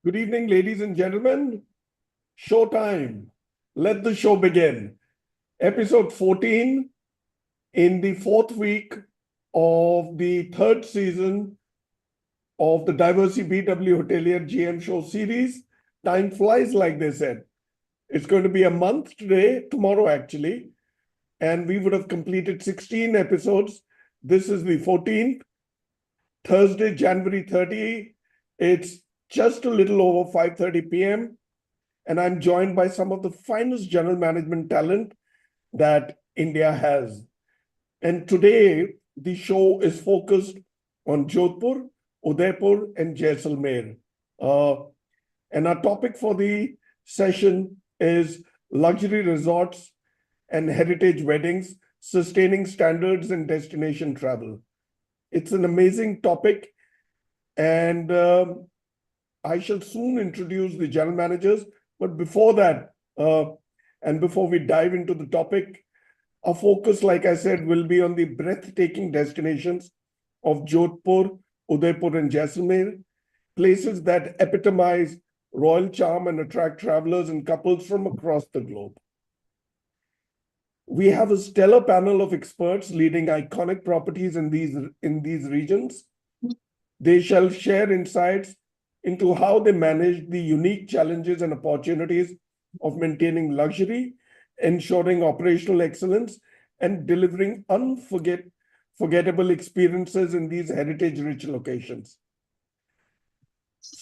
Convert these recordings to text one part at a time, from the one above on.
Good evening, ladies and gentlemen. Show time. Let the show begin. Episode 14 in the fourth week of the third season of the Diversey BW Hotelier GM show series. Time flies, like they said. It's going to be a month today, tomorrow actually, and we would have completed 16 episodes. This is the 14th, Thursday, January 30. It's just a little over 5:30 p.m. and I'm joined by some of the finest general management talent that India has. And today, the show is focused on Jodhpur, Udaipur, and Jaisalmer. And our topic for the session is luxury resorts and heritage weddings, sustaining standards in destination travel. It's an amazing topic, and I shall soon introduce the general managers. But before that, and before we dive into the topic, our focus, like I said, will be on the breathtaking destinations of Jodhpur, Udaipur, and Jaisalmer, places that epitomize royal charm and attract travelers and couples from across the globe. We have a stellar panel of experts leading iconic properties in these regions. They shall share insights into how they manage the unique challenges and opportunities of maintaining luxury, ensuring operational excellence, and delivering unforgettable experiences in these heritage-rich locations.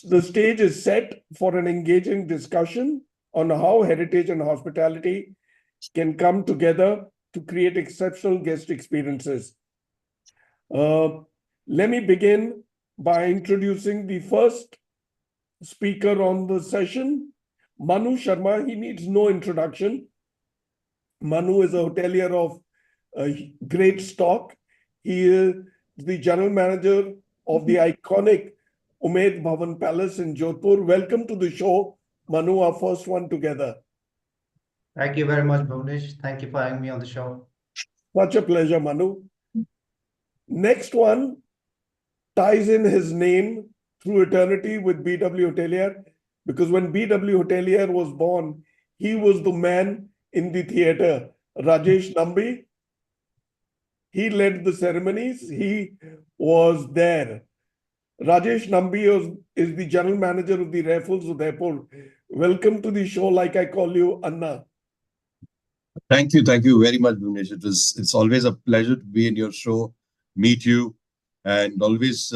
The stage is set for an engaging discussion on how heritage and hospitality can come together to create exceptional guest experiences. Let me begin by introducing the first speaker on the session, Manu Sharma. He needs no introduction. Manu is a hotelier of great stock. He is the general manager of the iconic Umaid Bhawan Palace in Jodhpur. Welcome to the show, Manu, our first one together. Thank you very much, Bhuvanesh. Thank you for having me on the show. Such a pleasure, Manu. Next one ties in his name through eternity with BW Hotelier, because when BW Hotelier was born, he was the man in the theater, Rajesh Namby. He led the ceremonies. He was there. Rajesh Namby is the general manager of the Raffles Udaipur. Welcome to the show, like I call you, Anna. Thank you very much, Bhuvanesh. It's always a pleasure to be in your show, meet you, and always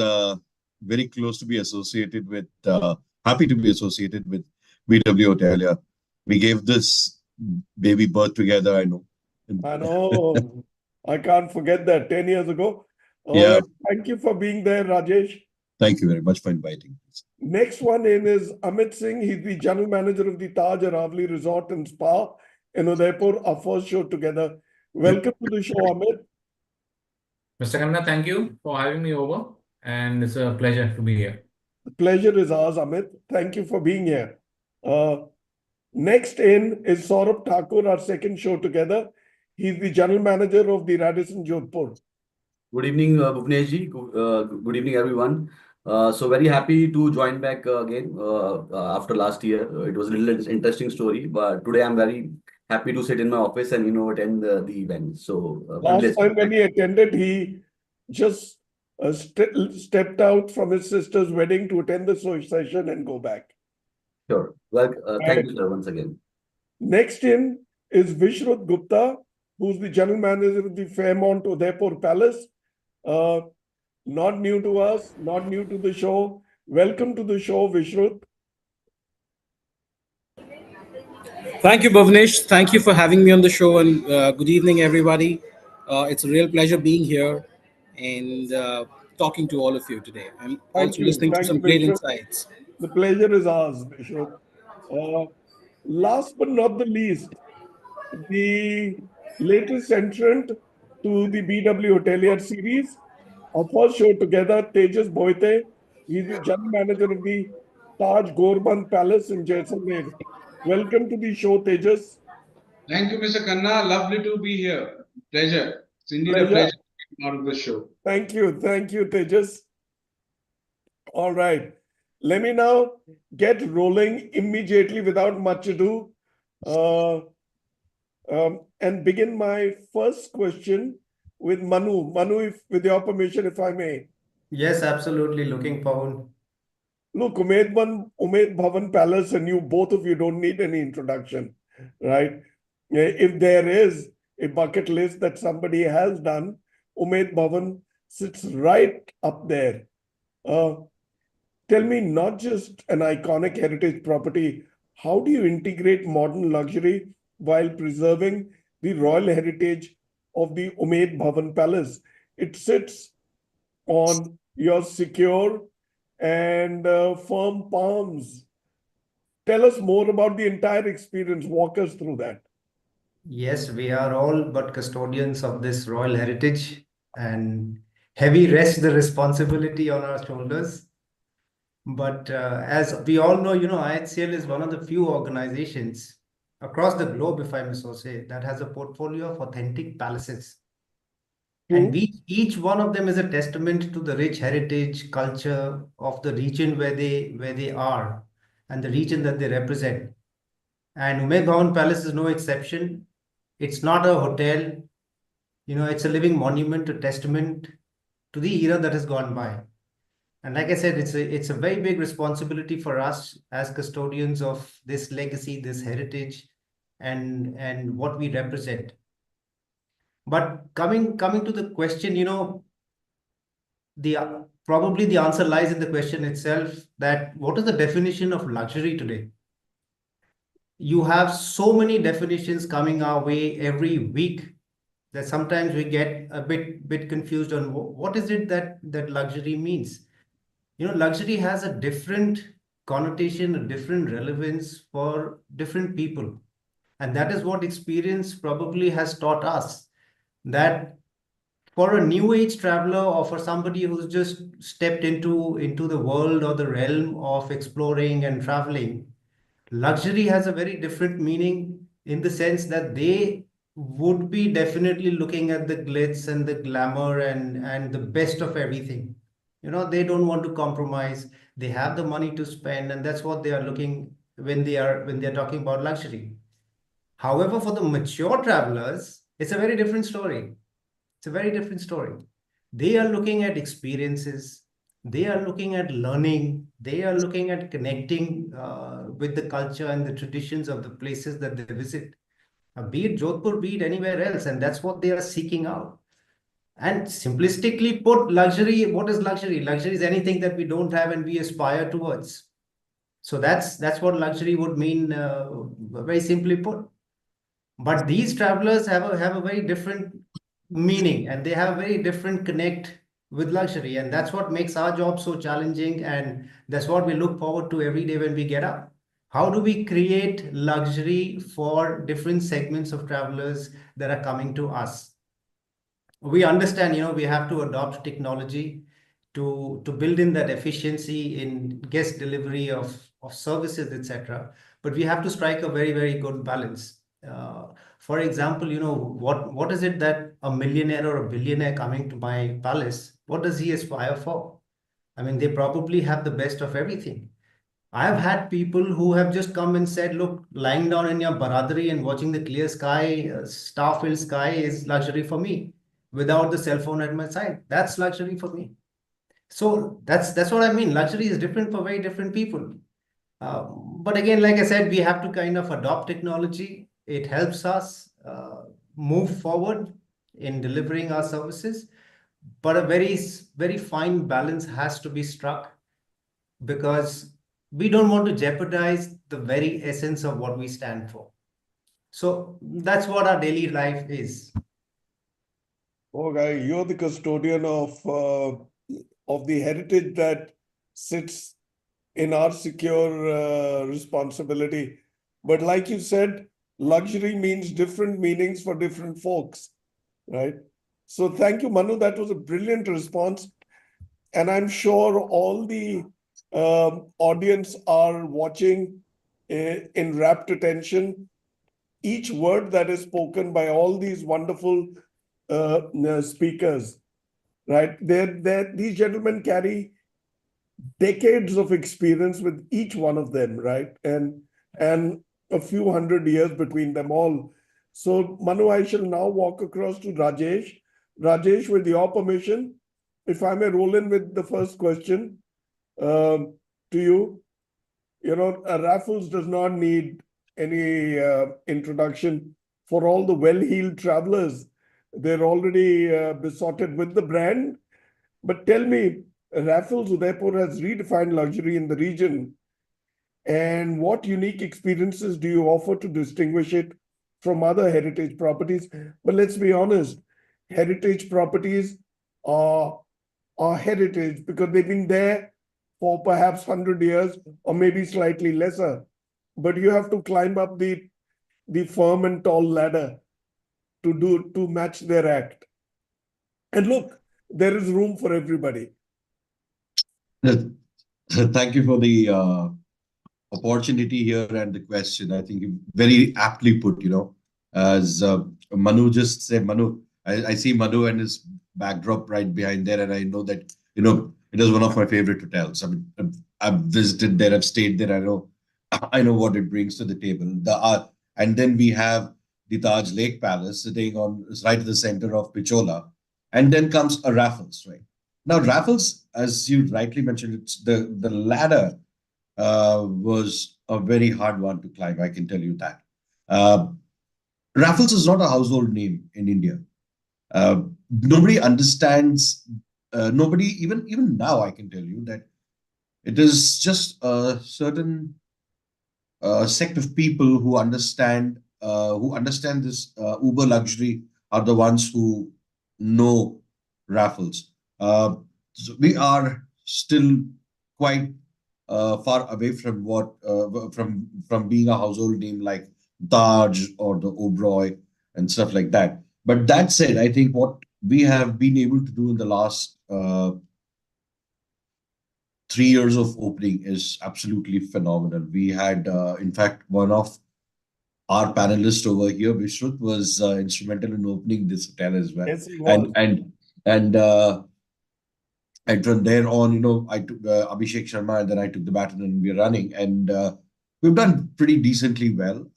very close to be associated with, happy to be associated with BW Hotelier. We gave this baby birth together, I know. I know. I can't forget that 10 years ago. Yeah. Right. Thank you for being there, Rajesh. Thank you very much for inviting us. Next one in is Amit Singh. He's the general manager of the Taj Aravali Resort and Spa in Udaipur, our first show together. Welcome to the show, Amit. Mr. Khanna, thank you for having me over, and it's a pleasure to be here. The pleasure is ours, Amit. Thank you for being here. Next in is Saurabh Thakur, our second show together. He's the general manager of the Radisson Jodhpur. Good evening, Bhuvanesh ji. Good evening, everyone. So very happy to join back again after last year. It was a little interesting story, but today I'm very happy to sit in my office and attend the event. So last time when he attended, he just stepped out from his sister's wedding to attend the session and go back. Sure. Well, thank you, sir, once again. Next in is Vishrut Gupta, who's the general manager of the Fairmont Udaipur Palace. Not new to us, not new to the show. Welcome to the show, Vishrut. Thank you, Bhuvanesh. Thank you for having me on the show, and good evening, everybody. It's a real pleasure being here and talking to all of you today. I'm also listening to some great insights. The pleasure is ours, Vishrut. Last but not the least, the latest entrant to the BW Hotelier series, our first show together, Tejas Bhoite. He's the general manager of the Taj Gorbandh Palace in Jaisalmer. Welcome to the show, Tejas. Thank you, Mr. Khanna. Lovely to be here. Pleasure. It's indeed a pleasure to be part of the show. Thank you, Tejas. All right. let me now get rolling immediately without much ado and begin my first question with Manu. Manu, if, with your permission, if I may. Yes, absolutely. Looking forward. Look, Umaid Bhawan Palace, and you, both of you don't need any introduction, right? If there is a bucket list that somebody has done, Umaid Bhawan sits right up there. Tell me, not just an iconic heritage property, how do you integrate modern luxury while preserving the royal heritage of the Umaid Bhawan Palace? It sits on your secure and firm palms. Tell us more about the entire experience. Walk us through that. Yes, we are all but custodians of this royal heritage, and heavy rests the responsibility on our shoulders. But as we all know, IHCL is one of the few organizations across the globe, if I may so say, that has a portfolio of authentic palaces. And each one of them is a testament to the rich heritage culture of the region where they are and the region that they represent. And Umaid Bhawan Palace is no exception. It's not a hotel, it's a living monument, a testament to the era that has gone by. And like I said, it's a very big responsibility for us as custodians of this legacy, this heritage, and what we represent. But coming to the question, probably the answer lies in the question itself, that what is the definition of luxury today? You have so many definitions coming our way every week that sometimes we get a bit confused on what is it that luxury means. Luxury has a different connotation, a different relevance for different people. And that is what experience probably has taught us, that for a new age traveler or for somebody who's just stepped into the world or the realm of exploring and traveling, luxury has a very different meaning, in the sense that they would be definitely looking at the glitz and the glamour and the best of everything. They don't want to compromise. They have the money to spend, and that's what they are looking when they are talking about luxury. However, for the mature travelers, it's a very different story. It's a very different story. They are looking at experiences. They are looking at learning. They are looking at connecting with the culture and the traditions of the places that they visit, be it Jodhpur, be it anywhere else. And that's what they are seeking out. And simplistically put, luxury, what is luxury? Luxury is anything that we don't have and we aspire towards. So that's what luxury would mean, very simply put. But these travelers have a very different meaning, and they have a very different connect with luxury. And that's what makes our job so challenging. And that's what we look forward to every day when we get up. How do we create luxury for different segments of travelers that are coming to us? We understand, we have to adopt technology to build in that efficiency in guest delivery of services, etc. But we have to strike a very, very good balance. For example, what is it that a millionaire or a billionaire coming to my palace, what does he aspire for? I mean, they probably have the best of everything. I've had people who have just come and said, look, lying down in your baradari and watching the clear sky, star-filled sky is luxury for me. Without the cell phone at my side, that's luxury for me. So that's what I mean. Luxury is different for very different people. But again, like I said, we have to kind of adopt technology. It helps us move forward in delivering our services. But a very, very fine balance has to be struck, because we don't want to jeopardize the very essence of what we stand for. So that's what our daily life is. Okay, you're the custodian of the heritage that sits in our secure responsibility. But like you said, luxury means different meanings for different folks, right? So thank you, Manu. That was a brilliant response. And I'm sure all the audience are watching in rapt attention each word that is spoken by all these wonderful speakers, right? These gentlemen carry decades of experience with each one of them, right? And a few hundred years between them all. So, Manu, I shall now walk across to Rajesh. Rajesh, with your permission, if I may roll in with the first question to you. Raffles does not need any introduction for all the well-heeled travelers. They're already besotted with the brand. But tell me, Raffles Udaipur has redefined luxury in the region. And what unique experiences do you offer to distinguish it from other heritage properties? But let's be honest, heritage properties are heritage because they've been there for perhaps 100 years or maybe slightly lesser. But you have to climb up the firm and tall ladder to match their act. And look, there is room for everybody. Thank you for the opportunity here and the question. I think you very aptly put, as Manu just said. Manu, I see Manu and his backdrop right behind there, and I know that, it is one of my favorite hotels. I mean, I've visited there, I've stayed there. I know what it brings to the table. And then we have the Taj Lake Palace sitting on right at the center of Pichola, and then comes a Raffles, right? Now, Raffles, as you rightly mentioned, it's the ladder was a very hard one to climb. I can tell you that. Raffles is not a household name in India. Nobody understands. Nobody even now. I can tell you that it is just a certain sect of people who understand this uber luxury are the ones who know Raffles. So we are still quite far away from from being a household name like Taj or the Oberoi and stuff like that. But that said, I think what we have been able to do in the last 3 years of opening is absolutely phenomenal. We had, in fact, one of our panelists over here, Vishrut, was instrumental in opening this hotel as well. Yes, he was. And from there on, I took Abhishek Sharma, and then I took the baton, and we're running, and we've done pretty decently well.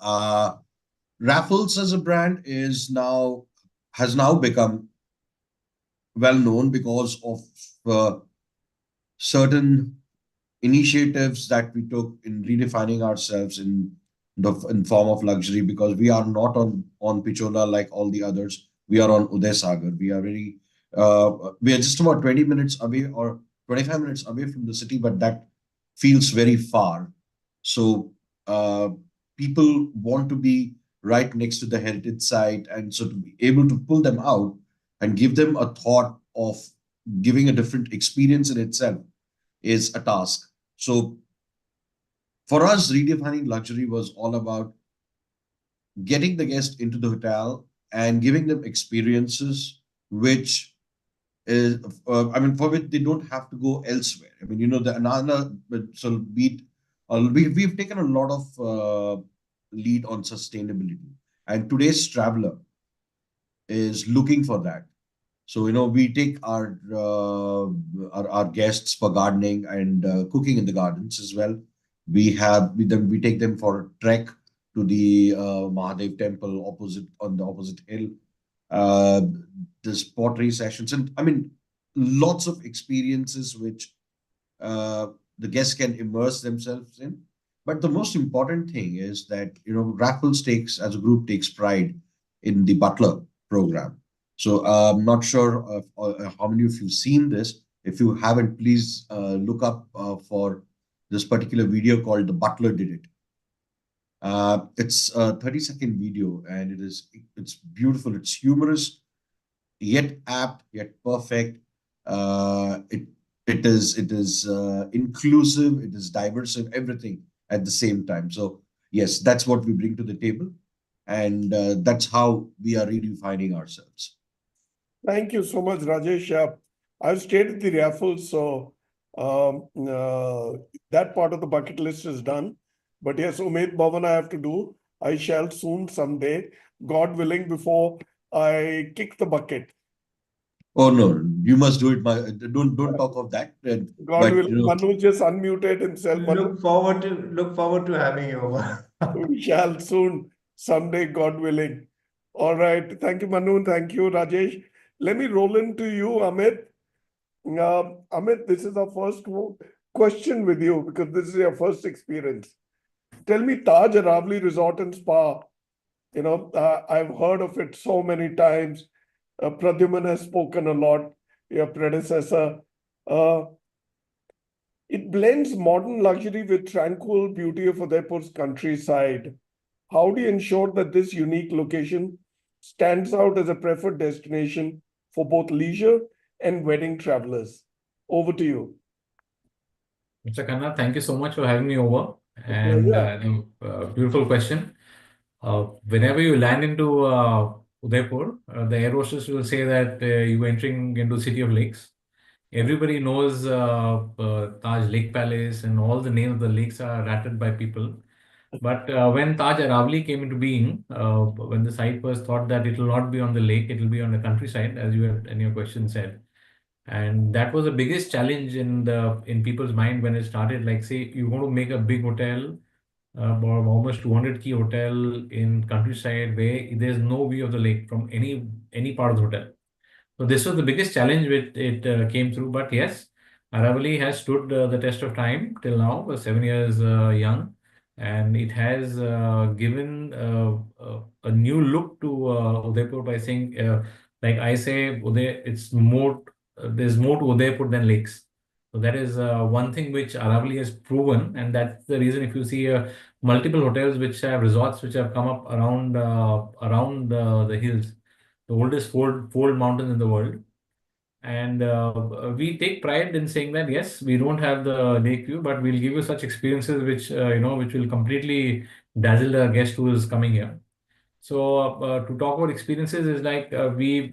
Raffles as a brand has now become well known because of certain initiatives that we took in redefining ourselves in form of luxury, because we are not on Pichola like all the others. We are on Uday Sagar. We are just about 20 minutes away or 25 minutes away from the city, but that feels very far. So people want to be right next to the heritage site, and so to be able to pull them out and give them a thought of giving a different experience in itself is a task. So for us, redefining luxury was all about getting the guest into the hotel and giving them experiences which is, for which they don't have to go elsewhere. I mean, we've taken a lot of lead on sustainability, and today's traveler is looking for that. So, we take our guests for gardening and cooking in the gardens as well. We take them for a trek to the Mahadev temple on the opposite hill. There's pottery sessions, and I mean, lots of experiences which the guests can immerse themselves in. But the most important thing is that, Raffles as a group takes pride in the Butler program. So I'm not sure how many of you have seen this. If you haven't, please look up for this particular video called "The Butler Did It." It's a 30-second video, and it's beautiful. It's humorous, yet apt, yet perfect. It is inclusive. It is diverse, everything at the same time. So yes, that's what we bring to the table, and that's how we are redefining ourselves. Thank you so much, Rajesh. I've stayed at the Raffles, so that part of the bucket list is done. But yes, Umaid, Bhawan, I have to do. I shall soon, someday, God willing, before I kick the bucket. Oh no, you must do it. Don't talk of that. God But will. Manu just unmuted himself. Manu, Look forward to having you over. we shall soon, someday, God willing. All right. Thank you, Manu. Thank you, Rajesh. Let me roll into you, Amit. Amit, this is our first question with you because this is your first experience. Tell me, Taj Aravali Resort and Spa. I've heard of it so many times. Pradyuman has spoken a lot, your predecessor. Uh, it blends modern luxury with tranquil beauty of Udaipur's countryside. How do you ensure that this unique location stands out as a preferred destination for both leisure and wedding travelers? Over to you. Mr. Khanna, thank you so much for having me over. A And pleasure. beautiful question. Whenever you land into Udaipur, the air hostess will say that you're entering into City of Lakes. Everybody knows Taj Lake Palace, and all the names of the lakes are rattled by people. But when Taj Aravali came into being, when the site was thought that it will not be on the lake, it will be on the countryside, as you had in your question said. And that was the biggest challenge in people's mind when it started. Like, say, you want to make a big hotel, about almost 200 key hotel in countryside where there's no view of the lake from any part of the hotel. So this was the biggest challenge which it came through. But yes, Aravali has stood the test of time till now, 7 years young, and it has given a new look to Udaipur by saying, like I say, it's more. There's more to Udaipur than lakes. So that is one thing which Aravali has proven, and that's the reason if you see multiple hotels which have resorts which have come up around the hills, the oldest fold mountain in the world. And we take pride in saying that yes, we don't have the lake view, but we'll give you such experiences which which will completely dazzle the guest who is coming here. So to talk about experiences is like we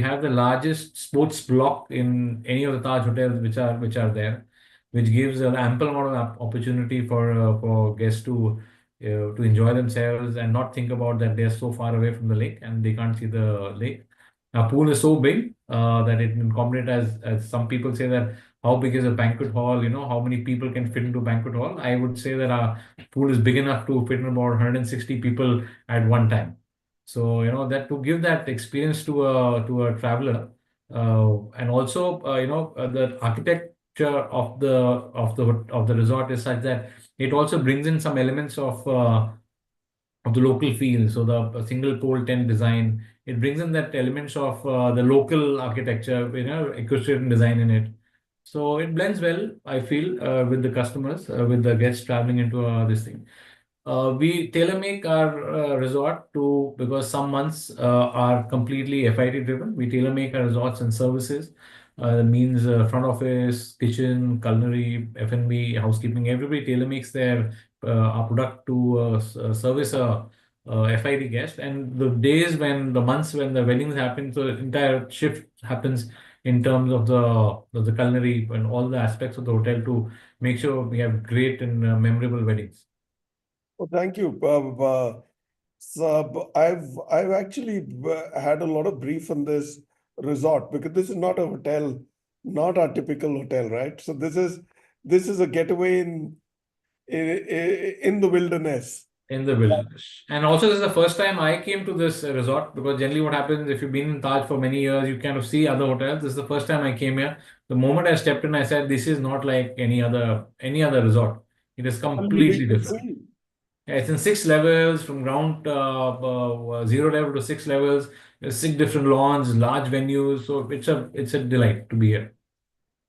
have the largest sports block in any of the Taj hotels which are there, which gives an ample amount of opportunity for guests to enjoy themselves and not think about that they're so far away from the lake and they can't see the lake. Our pool is so big that it can accommodate, as some people say, that how big is a banquet hall? How many people can fit into a banquet hall? I would say that our pool is big enough to fit in about 160 people at one time. So that to give that experience to a traveler, and also the architecture of the resort is such that it also brings in some elements of the local feel. So the single pole tent design, it brings in that elements of the local architecture, equestrian design in it. So it blends well, I feel, with the customers, with the guests traveling into this thing. We tailor make our resort to, because some months are completely FIT driven. We tailor make our resorts and services. That means front office, kitchen, culinary, F&B, housekeeping. Everybody tailor makes their our product to service a FIT guest. And the months when the weddings happen, so the entire shift happens in terms of the culinary and all the aspects of the hotel to make sure we have great and memorable weddings. Well, thank you. So I've actually had a lot of brief on this resort because this is not a hotel, not a typical hotel, right? So this is a getaway in the wilderness. In the wilderness. And also, this is the first time I came to this resort, because generally what happens if you've been in Taj for many years, you kind of see other hotels. This is the first time I came here. The moment I stepped in, I said, this is not like any other resort. It is completely Unbelievable to different. see. Yeah, it's in 6 levels, from ground 0 level to 6 levels. There's 6 different lawns, large venues. So it's a delight to be here.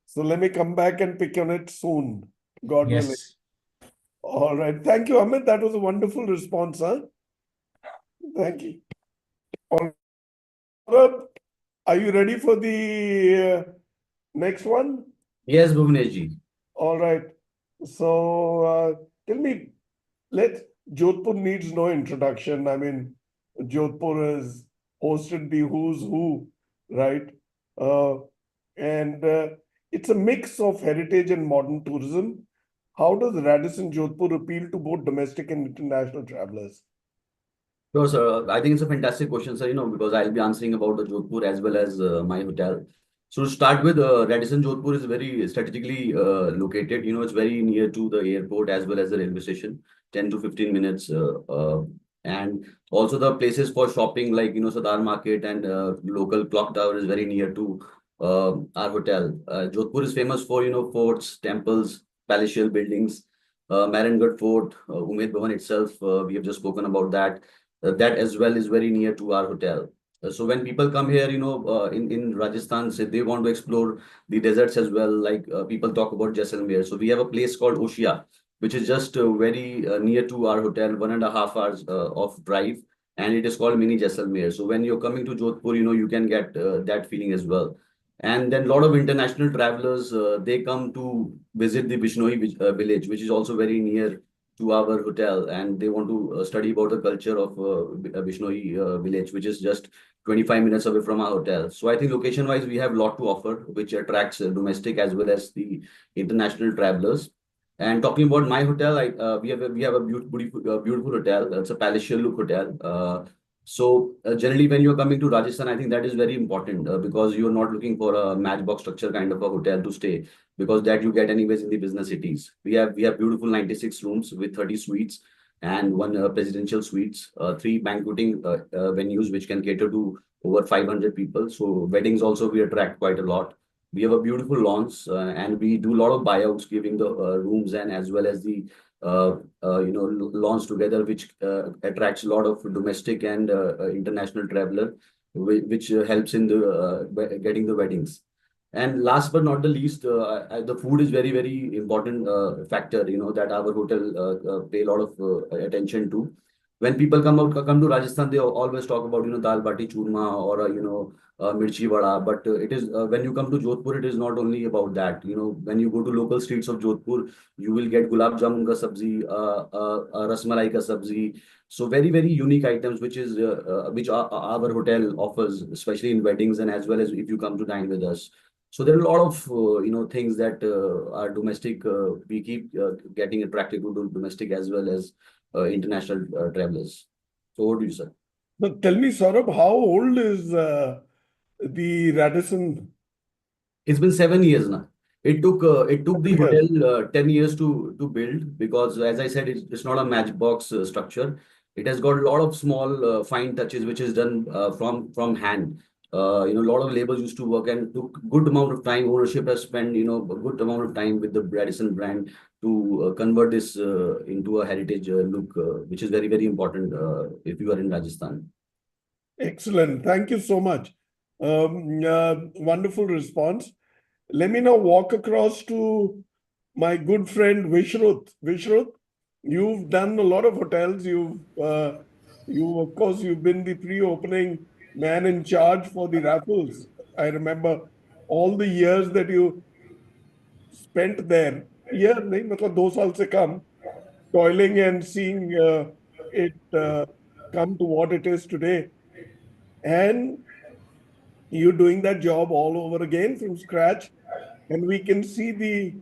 So let me come back and pick on it soon, God willing. Yes. All right. Thank you, Amit. That was a wonderful response, huh? Thank you. All right. Are you ready for the next one? Yes, Bhuvanesh. All right. So tell me, Jodhpur needs no introduction. I mean, Jodhpur has hosted the who's who, right? And it's a mix of heritage and modern tourism. How does Radisson Jodhpur appeal to both domestic and international travelers? Sure, sir. I think it's a fantastic question, sir, because I'll be answering about the Jodhpur as well as my hotel. So to start with, Radisson Jodhpur is very strategically located. It's very near to the airport as well as the railway station, 10 to 15 minutes. And also the places for shopping like, Sadar Market and local clock tower is very near to our hotel. Jodhpur is famous for, forts, temples, palatial buildings, Marangarh Fort, Umaid Bhawan itself. We have just spoken about that. That as well is very near to our hotel. So when people come here, in Rajasthan, say they want to explore the deserts as well, like people talk about Jaisalmer. So we have a place called Oshia, which is just very near to our hotel, 1.5 hours of drive, and it is called Mini Jaisalmer. So when you're coming to Jodhpur, you can get that feeling as well. And then a lot of international travelers, they come to visit the Bishnoi village, which is also very near to our hotel, and they want to study about the culture of Bishnoi village, which is just 25 minutes away from our hotel. So I think location wise, we have a lot to offer, which attracts domestic as well as the international travelers. And talking about my hotel, we have a beautiful hotel. It's a palatial look hotel. Generally, when you're coming to Rajasthan, I think that is very important because you're not looking for a matchbox structure kind of a hotel to stay, because that you get anyways in the business cities. We have beautiful 96 rooms with 30 suites and one presidential suites, three banqueting venues which can cater to over 500 people. So weddings also we attract quite a lot. We have a beautiful lawns and we do a lot of buyouts, giving the rooms and as well as the lawns together, which attracts a lot of domestic and international traveler, which helps in the getting the weddings. And last but not the least, the food is very, very important factor, that our hotel pay a lot of attention to. When people come to Rajasthan, they always talk about, dal bati churma or, mirchi vada. But it is when you come to Jodhpur, it is not only about that. When you go to local streets of Jodhpur, you will get gulab jamun ka sabzi, rasmalai ka sabzi. So very, very unique items, which our hotel offers, especially in weddings and as well as if you come to dine with us. So there are a lot of things that are domestic. We keep getting attracted to domestic as well as international travelers. So what do you say? Now, tell me, Saurabh, how old is the Radisson? It's been 7 years now. It took the Yes. hotel 10 years to build, because as I said, it's not a matchbox structure. It has got a lot of small fine touches which is done from hand. A lot of labors used to work and took good amount of time. Ownership has spent a good amount of time with the Radisson brand to convert this into a heritage look, which is very, very important if you are in Rajasthan. Excellent. Thank you so much. Wonderful response. Let me now walk across to my good friend Vishrut. Vishrut, you've done a lot of hotels. Of course, you've been the pre-opening man in charge for the Raffles. I remember all the years that you spent there. Year नहीं मतलब 2 साल से कम, toiling and seeing it come to what it is today. And you're doing that job all over again from scratch. And we can see the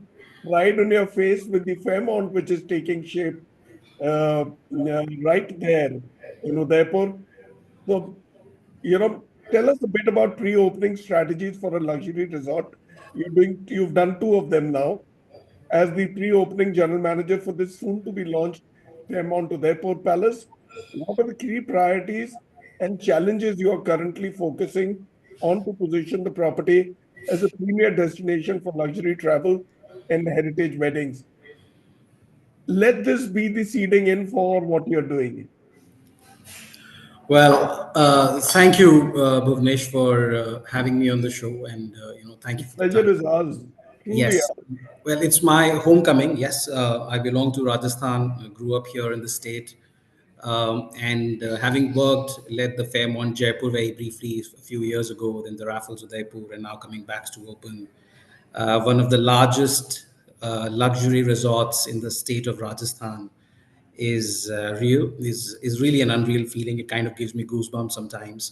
pride on your face with the Fairmont, which is taking shape right there in Udaipur. So, tell us a bit about pre-opening strategies for a luxury resort. You've done 2 of them now. As the pre-opening general manager for this soon-to-be launched Fairmont Udaipur Palace, what are the key priorities and challenges you are currently focusing on to position the property as a premier destination for luxury travel and heritage weddings? Let this be the seeding in for what you're doing. Well, thank you, Bhuvanesh, for having me on the show, and thank you for the Pleasure time. is ours. Truly Yes, ours. well, it's my homecoming. Yes, I belong to Rajasthan. I grew up here in the state, and having led the Fairmont Jaipur very briefly a few years ago, then the Raffles Udaipur, and now coming back to open one of the largest luxury resorts in the state of Rajasthan is really an unreal feeling. It kind of gives me goosebumps sometimes,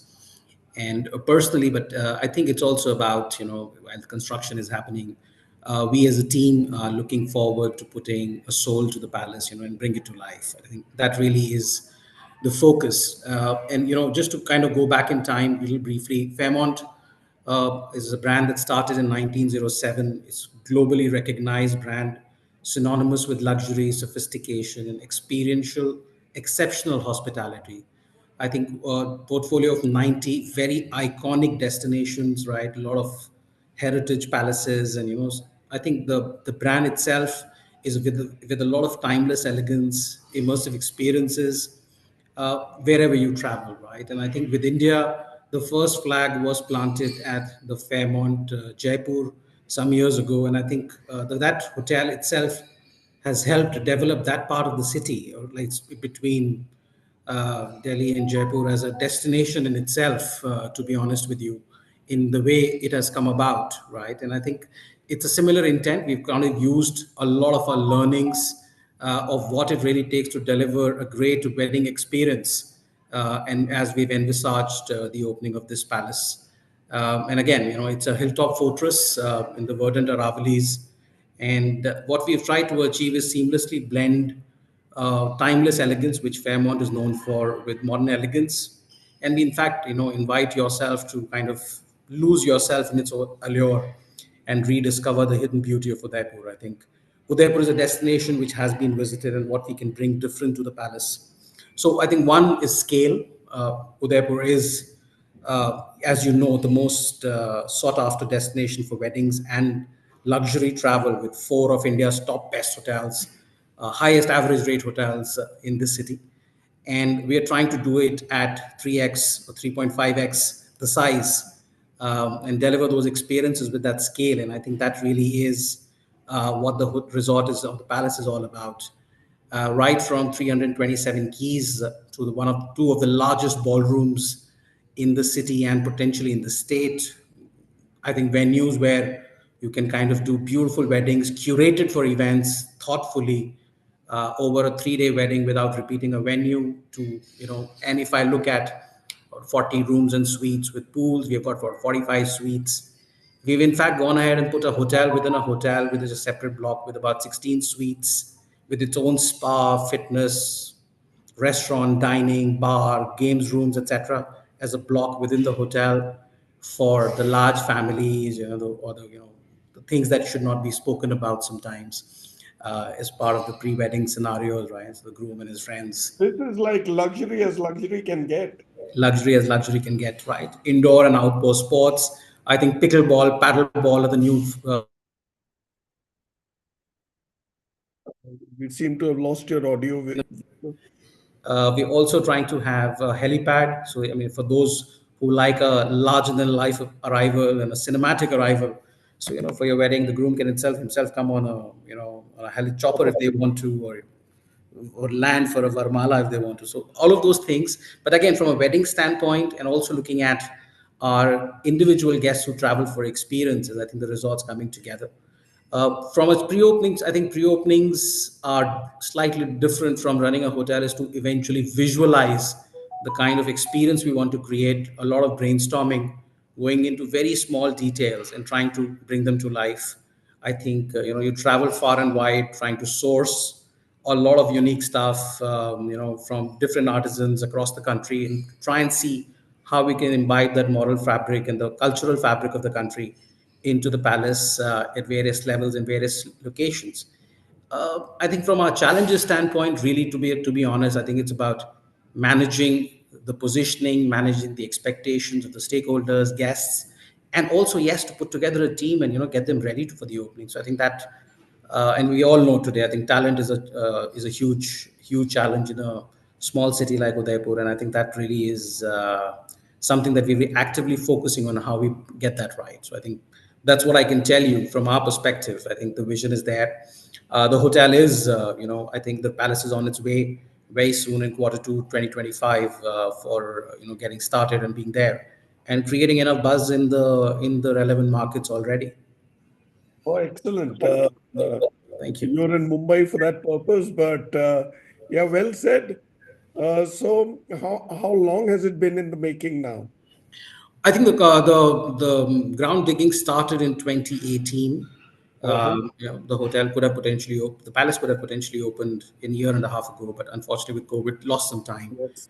and personally, but I think it's also about while the construction is happening, we as a team are looking forward to putting a soul to the palace, and bring it to life. I think that really is the focus. And just to kind of go back in time a little briefly, Fairmont is a brand that started in 1907. It's globally recognized brand, synonymous with luxury, sophistication, and experiential, exceptional hospitality. I think portfolio of 90 very iconic destinations, right? A lot of heritage palaces, and I think the brand itself is with a lot of timeless elegance, immersive experiences wherever you travel, right? And I think with India, the first flag was planted at the Fairmont, Jaipur, some years ago, and I think that hotel itself has helped develop that part of the city, or like between Delhi and Jaipur as a destination in itself, to be honest with you, in the way it has come about, right? And I think it's a similar intent. We've kind of used a lot of our learnings of what it really takes to deliver a great wedding experience. And as we've envisaged the opening of this palace. And again, it's a hilltop fortress in the verdant Aravalis. And what we've tried to achieve is seamlessly blend timeless elegance, which Fairmont is known for, with modern elegance. And we, in fact, invite yourself to kind of lose yourself in its allure and rediscover the hidden beauty of Udaipur. I think Udaipur is a destination which has been visited, and what we can bring different to the palace. So I think one is scale. Udaipur is, as you know, the most sought after destination for weddings and luxury travel, with four of India's top best hotels, highest average rate hotels in this city. And we are trying to do it at 3x or 3.5x the size, and deliver those experiences with that scale. And I think that really is what the resort is, or the palace is all about. Right from 327 keys to one of two of the largest ballrooms in the city and potentially in the state. I think venues where you can kind of do beautiful weddings curated for events thoughtfully over a 3-day wedding without repeating a venue to, and if I look at 40 rooms and suites with pools, we've got 45 suites. We've in fact gone ahead and put a hotel within a hotel, with a separate block with about 16 suites, with its own spa, fitness, restaurant, dining, bar, games rooms, etc., as a block within the hotel for the large families, the things that should not be spoken about sometimes as part of the pre-wedding scenarios, right? So the groom and his friends. This is like luxury as luxury can get. Luxury as luxury can get, right? Indoor and outdoor sports. I think pickleball, paddleball are the new. We seem to have lost your audio. We're also trying to have a helipad. So, I mean, for those who like a larger than life arrival and a cinematic arrival. So, for your wedding, the groom can himself come on a heli chopper if they want to, or land for a Varmala if they want to. So all of those things. But again, from a wedding standpoint, and also looking at our individual guests who travel for experiences, I think the resort's coming together. From its pre-openings, I think pre-openings are slightly different from running a hotel, is to eventually visualize the kind of experience we want to create, a lot of brainstorming, going into very small details and trying to bring them to life. I think, you travel far and wide trying to source a lot of unique stuff, from different artisans across the country, and try and see how we can imbibe that moral fabric and the cultural fabric of the country into the palace at various levels and various locations. I think from our challenges standpoint, really, to be honest, I think it's about managing the positioning, managing the expectations of the stakeholders, guests, and also, yes, to put together a team and get them ready for the opening. So I think that, and we all know today, I think talent is a huge challenge in a small city like Udaipur, and I think that really is something that we're actively focusing on, how we get that right. So I think that's what I can tell you from our perspective. I think the vision is there. The hotel is, I think the palace is on its way very soon in Q2 2025 for getting started and being there and creating enough buzz in the relevant markets already. Oh, excellent. Thank you. You're in Mumbai for that purpose, but yeah, well said. So how long has it been in the making now? I think the ground digging started in 2018, The hotel could have potentially the palace could have potentially opened in a year and a half ago, but unfortunately with COVID, lost some time. Yes.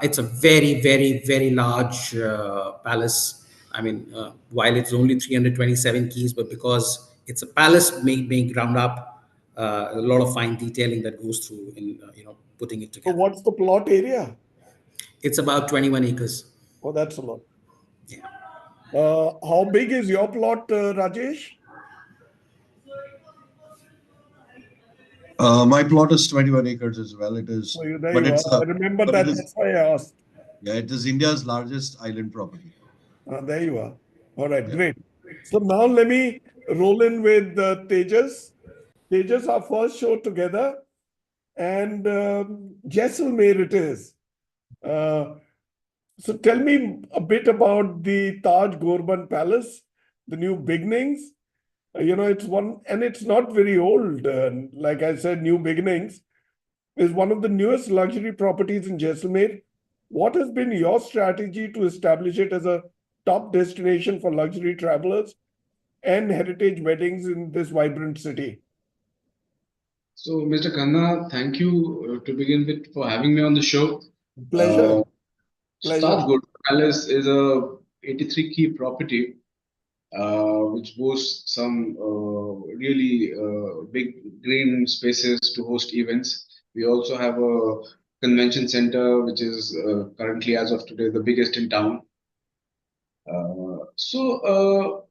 It's a very, very, very large palace. I mean, while it's only 327 keys, but because it's a palace made ground up, a lot of fine detailing that goes through in putting it So together. what's the plot area? It's about 21 acres. Oh, that's a lot. Yeah. How big is your plot, Rajesh? My plot is 21 acres as well. It is, So there but you it's are. I remember but that. it is, That's why I asked. yeah, it is India's largest island property. There you are. All right, Yeah. great. So now let me roll in with Tejas. Tejas, our first show together, and Jaisalmer it is. So tell me a bit about the Taj Gorbandh Palace, the new beginnings. It's one, and it's not very old. Like I said, new beginnings is one of the newest luxury properties in Jaisalmer. What has been your strategy to establish it as a top destination for luxury travelers and heritage weddings in this vibrant city? So, Mr. Khanna, thank you to begin with for having me on the show. Pleasure. Taj Gorbandh Palace is a 83 key property which boasts some really big green spaces to host events. We also have a convention center, which is currently, as of today, the biggest in town. While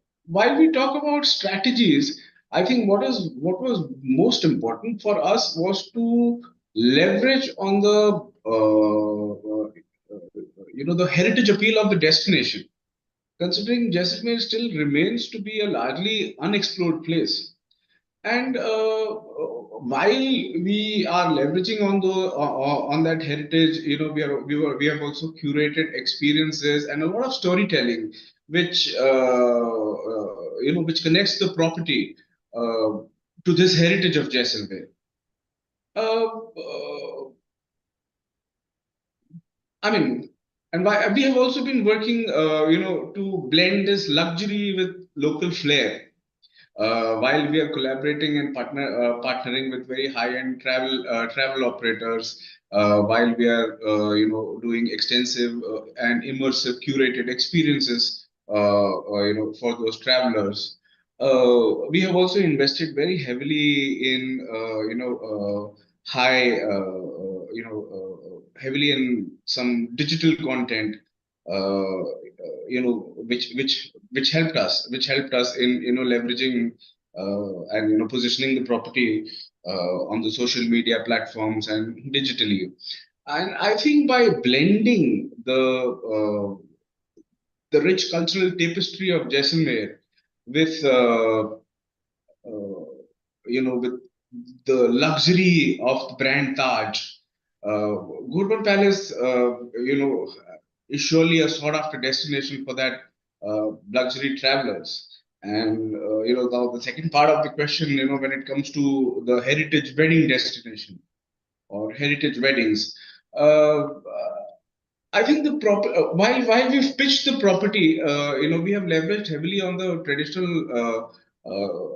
we talk about strategies, I think what was most important for us was to leverage on the heritage appeal of the destination, considering Jaisalmer still remains to be a largely unexplored place. And while we are leveraging on that heritage, we have also curated experiences and a lot of storytelling, which which connects the property to this heritage of Jaisalmer. I mean, and we have also been working, to blend this luxury with local flair. While we are collaborating and partnering with very high-end travel operators, while we are doing extensive and immersive curated experiences for those travelers, we have also invested very heavily in high heavily in some digital content, which helped us in leveraging and positioning the property on the social media platforms and digitally. And I think by blending the rich cultural tapestry of Jaisalmer with with the luxury of the brand Taj, Gorbandh Palace, is surely a sought-after destination for that luxury travelers. And now the second part of the question, when it comes to the heritage wedding destination or heritage weddings, I think the while we've pitched the property, we have leveraged heavily on the traditional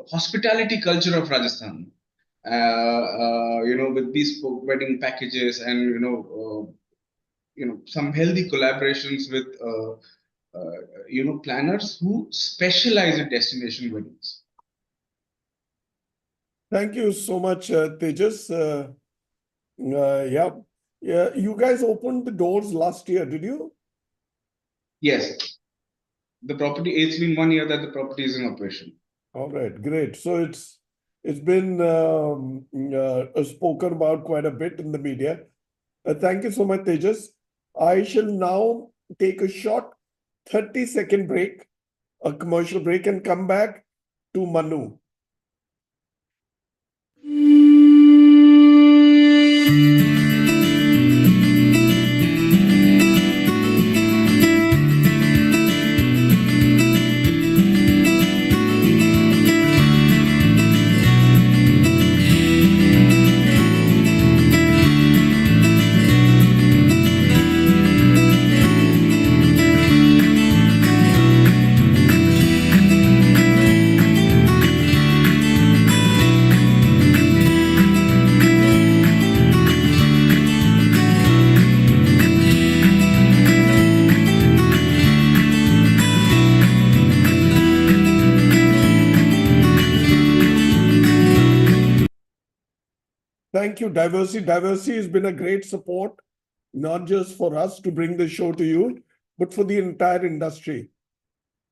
hospitality culture of Rajasthan. With bespoke wedding packages and some healthy collaborations with planners who specialize in destination weddings. Thank you so much, Tejas. Yeah, you guys opened the doors last year, did you? Yes, it's been 1 year that the property is in operation. All right, great. So it's been spoken about quite a bit in the media. Thank you so much, Tejas. I shall now take a short 30-second break, a commercial break, and come back to Manu. Thank you, Diversey. Diversey has been a great support, not just for us to bring the show to you, but for the entire industry.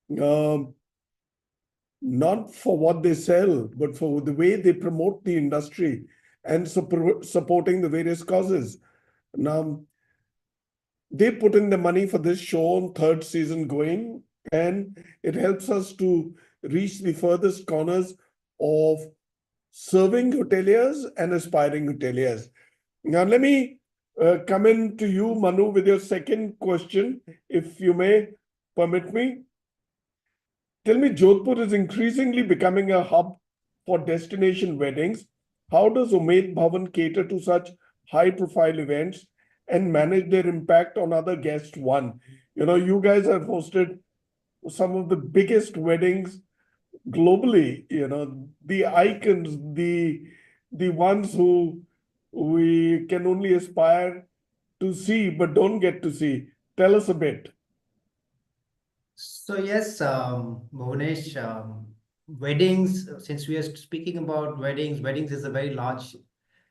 Not for what they sell, but for the way they promote the industry and supporting the various causes. Now, they put in the money for this show on third season going, and it helps us to reach the furthest corners of serving hoteliers and aspiring hoteliers. Now, let me come in to you, Manu, with your second question, if you may permit me. Tell me, Jodhpur is increasingly becoming a hub for destination weddings. How does Umaid Bhawan cater to such high-profile events and manage their impact on other guests? One, you guys have hosted some of the biggest weddings globally. The icons, the ones who we can only aspire to see but don't get to see. Tell us a bit. So yes, Bhuvanesh, weddings, since we are speaking about weddings is a very large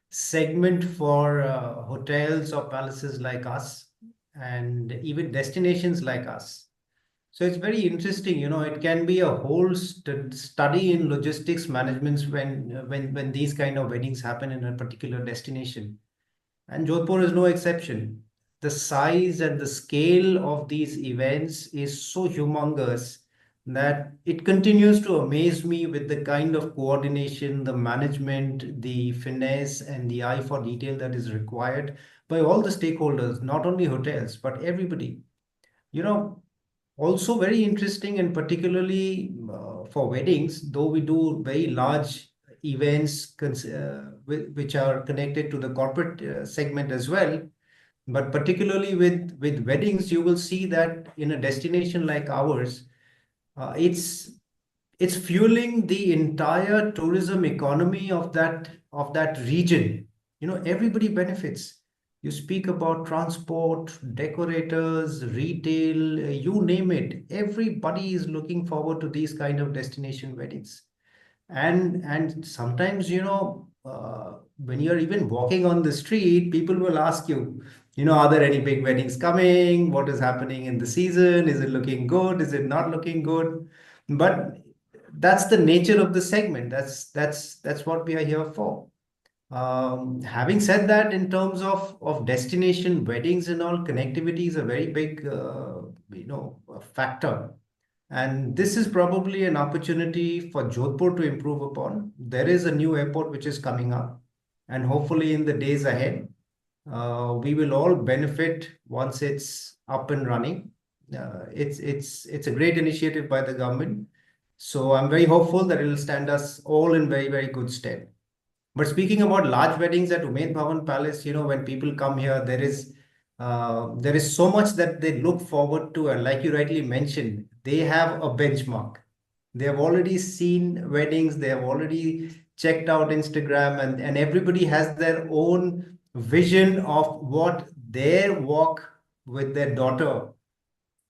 segment for hotels or palaces like us, and even destinations like us. So it's very interesting, it can be a whole study in logistics management when these kind of weddings happen in a particular destination. And Jodhpur is no exception. The size and the scale of these events is so humongous that it continues to amaze me with the kind of coordination, the management, the finesse, and the eye for detail that is required by all the stakeholders, not only hotels, but everybody. Also very interesting, and particularly for weddings, though we do very large events which are connected to the corporate segment as well. But particularly with weddings, you will see that in a destination like ours, it's fueling the entire tourism economy of that region. Everybody benefits. You speak about transport, decorators, retail, you name it. Everybody is looking forward to these kind of destination weddings. And sometimes, when you're even walking on the street, people will ask you, are there any big weddings coming? What is happening in the season? Is it looking good? Is it not looking good? But that's the nature of the segment. That's what we are here for. Having said that, in terms of destination weddings and all, connectivity is a very big factor. And this is probably an opportunity for Jodhpur to improve upon. There is a new airport which is coming up, and hopefully in the days ahead, we will all benefit once it's up and running. It's a great initiative by the government. So I'm very hopeful that it will stand us all in very, very good stead. But speaking about large weddings at Umaid Bhawan Palace, when people come here, there is so much that they look forward to, and like you rightly mentioned, they have a benchmark. They have already seen weddings, they have already checked out Instagram, and everybody has their own vision of what their walk with their daughter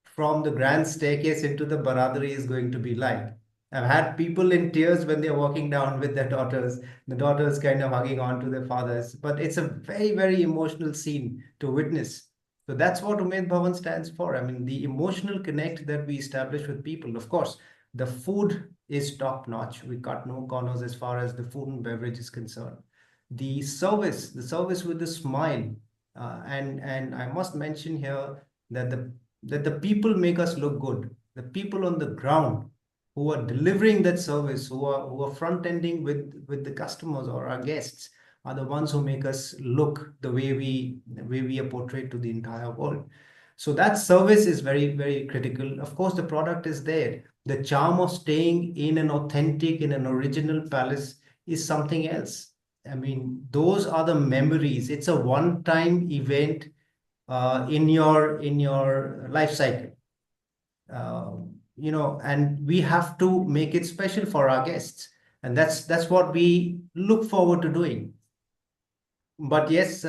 from the grand staircase into the Baradari is going to be like. I've had people in tears when they're walking down with their daughters, the daughters kind of hugging on to their fathers. But it's a very, very emotional scene to witness. So that's what Umaid Bhawan stands for. I mean, the emotional connect that we establish with people. Of course, the food is top notch. We cut no corners as far as the food and beverage is concerned. The service with the smile. And I must mention here that the people make us look good. The people on the ground who are delivering that service, who are front-ending with the customers or our guests, are the ones who make us look the way we are portrayed to the entire world. So that service is very, very critical. Of course, the product is there. The charm of staying in an authentic, in an original palace is something else. I mean, those are the memories. It's a one-time event in your life cycle. And we have to make it special for our guests, and that's what we look forward to doing. But yes,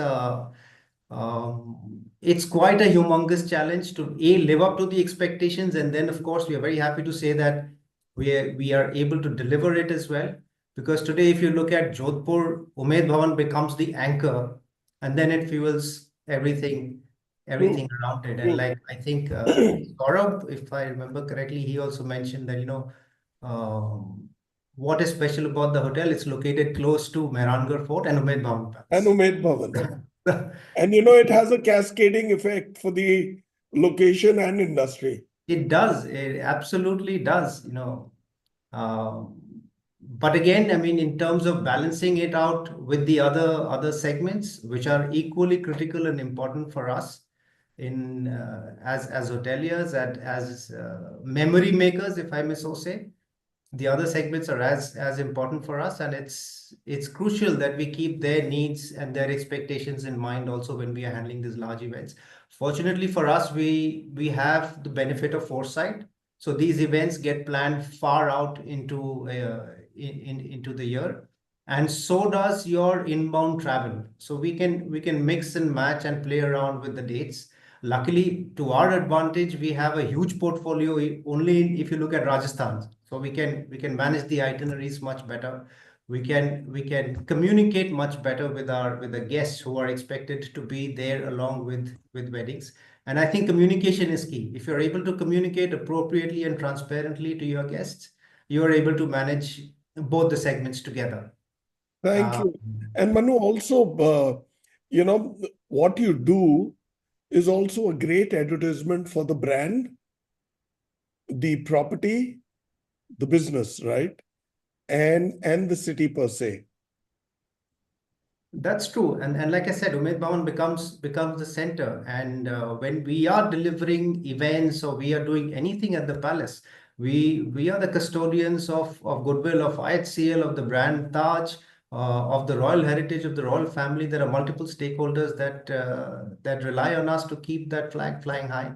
it's quite a humongous challenge to live up to the expectations, and then of course we are very happy to say that we are able to deliver it as well. Because today, if you look at Jodhpur, Umaid Bhawan becomes the anchor, and then it fuels everything around it. And like I think Saurabh, if I remember correctly, he also mentioned that, what is special about the hotel? It's located close to Mehrangarh Fort and Umaid Bhawan And Palace. Umaid Bhawan. And it has a cascading effect for the location and industry. It does. It absolutely does, but again, I mean, in terms of balancing it out with the other segments, which are equally critical and important for us in as hoteliers and as memory makers, if I may so say, the other segments are as important for us, and it's crucial that we keep their needs and their expectations in mind also when we are handling these large events. Fortunately for us, we have the benefit of foresight, so these events get planned far out into into the year, and so does your inbound travel. So we can mix and match and play around with the dates. Luckily, to our advantage, we have a huge portfolio only if you look at Rajasthan. So we can manage the itineraries much better. We can communicate much better with the guests who are expected to be there along with weddings. And I think communication is key. If you're able to communicate appropriately and transparently to your guests, you are able to manage both the segments together. Thank you. And Manu, also, what you do is also a great advertisement for the brand, the property, the business, right? And the city per se. That's true. And like I said, Umaid Bhawan becomes the center. And when we are delivering events or we are doing anything at the palace, we are the custodians of goodwill of IHCL, of the brand Taj, of the royal heritage of the royal family. There are multiple stakeholders that rely on us to keep that flag flying high.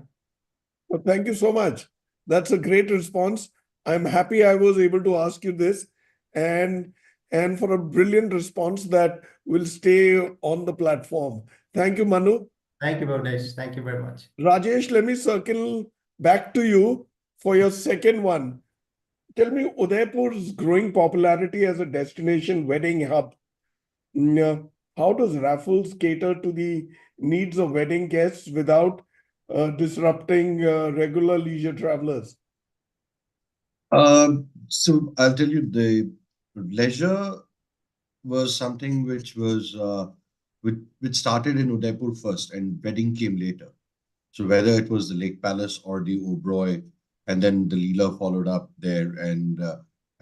Well, thank you so much. That's a great response. I'm happy I was able to ask you this, and for a brilliant response that will stay on the platform. Thank you, Manu. Thank you, Bhuvanesh. Thank you very much. Rajesh, let me circle back to you for your second one. Tell me, Udaipur's growing popularity as a destination wedding hub. How does Raffles cater to the needs of wedding guests without disrupting regular leisure travelers? So I'll tell you, the leisure was something which started in Udaipur first, and wedding came later. So whether it was the Lake Palace or the Oberoi, and then the Leela followed up there, and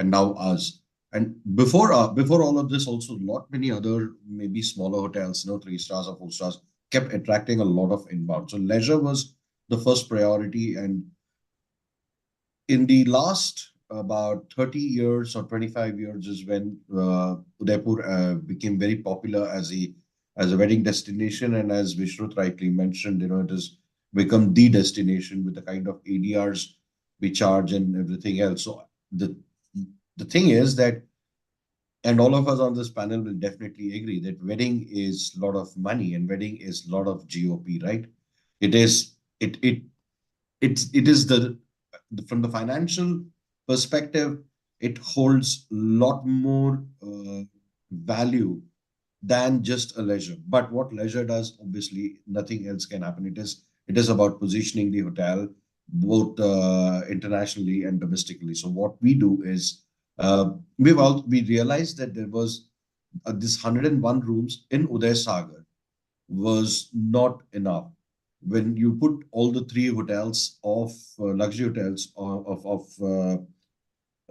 now us. And before all of this, also not many other maybe smaller hotels, 3 stars or 4 stars, kept attracting a lot of inbound. So leisure was the first priority, and in the last about 30 years or 25 years is when Udaipur became very popular as a wedding destination. And as Vishrut rightly mentioned, it has become the destination with the kind of ADRs we charge and everything else. So the thing is that, and all of us on this panel will definitely agree that wedding is a lot of money and wedding is a lot of GOP, right? It is from the financial perspective, it holds a lot more value than just a leisure. But what leisure does, obviously, nothing else can happen. It is about positioning the hotel both internationally and domestically. So what we do is we realized that there was this 101 rooms in Uday Sagar was not enough. When you put all the 3 hotels of luxury hotels of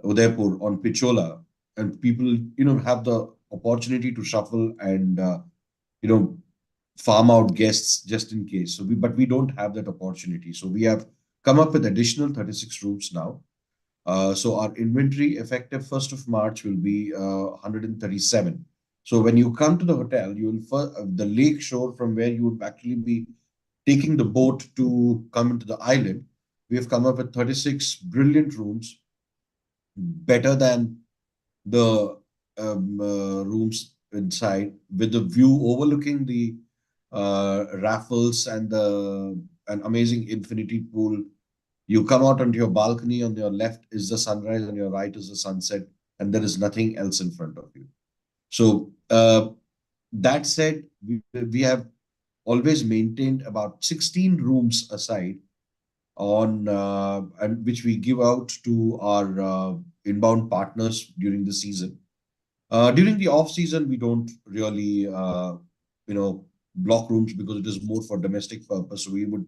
Udaipur on Pichola, and people have the opportunity to shuffle and farm out guests just in case. But we don't have that opportunity. So we have come up with additional 36 rooms now. So our inventory effective 1st of March will be 137. So when you come to the hotel, you will the lake shore from where you would actually be taking the boat to come into the island. We have come up with 36 brilliant rooms, better than the rooms inside, with the view overlooking the Raffles and an amazing infinity pool. You come out onto your balcony. On your left is the sunrise, on your right is the sunset, and there is nothing else in front of you. So that said, we have always maintained about 16 rooms aside on and which we give out to our inbound partners during the season. During the off season, we don't really block rooms because it is more for domestic purpose. So we would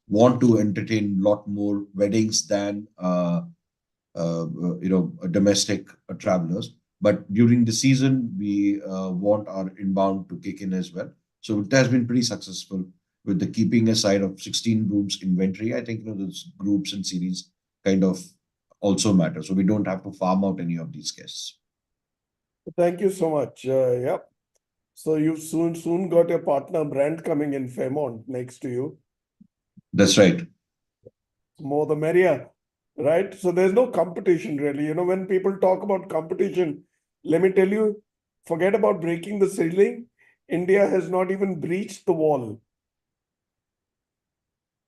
want to entertain a lot more weddings than domestic travelers. But during the season, we want our inbound to kick in as well. So it has been pretty successful with the keeping aside of 16 rooms inventory. I think those groups and series kind of also matter. So we don't have to farm out any of these guests. Thank you so much. Yep. So you've soon got your partner brand coming in Fairmont next to you. That's right. More the merrier, right? So there's no competition really. When people talk about competition, let me tell you, forget about breaking the ceiling. India has not even breached the wall.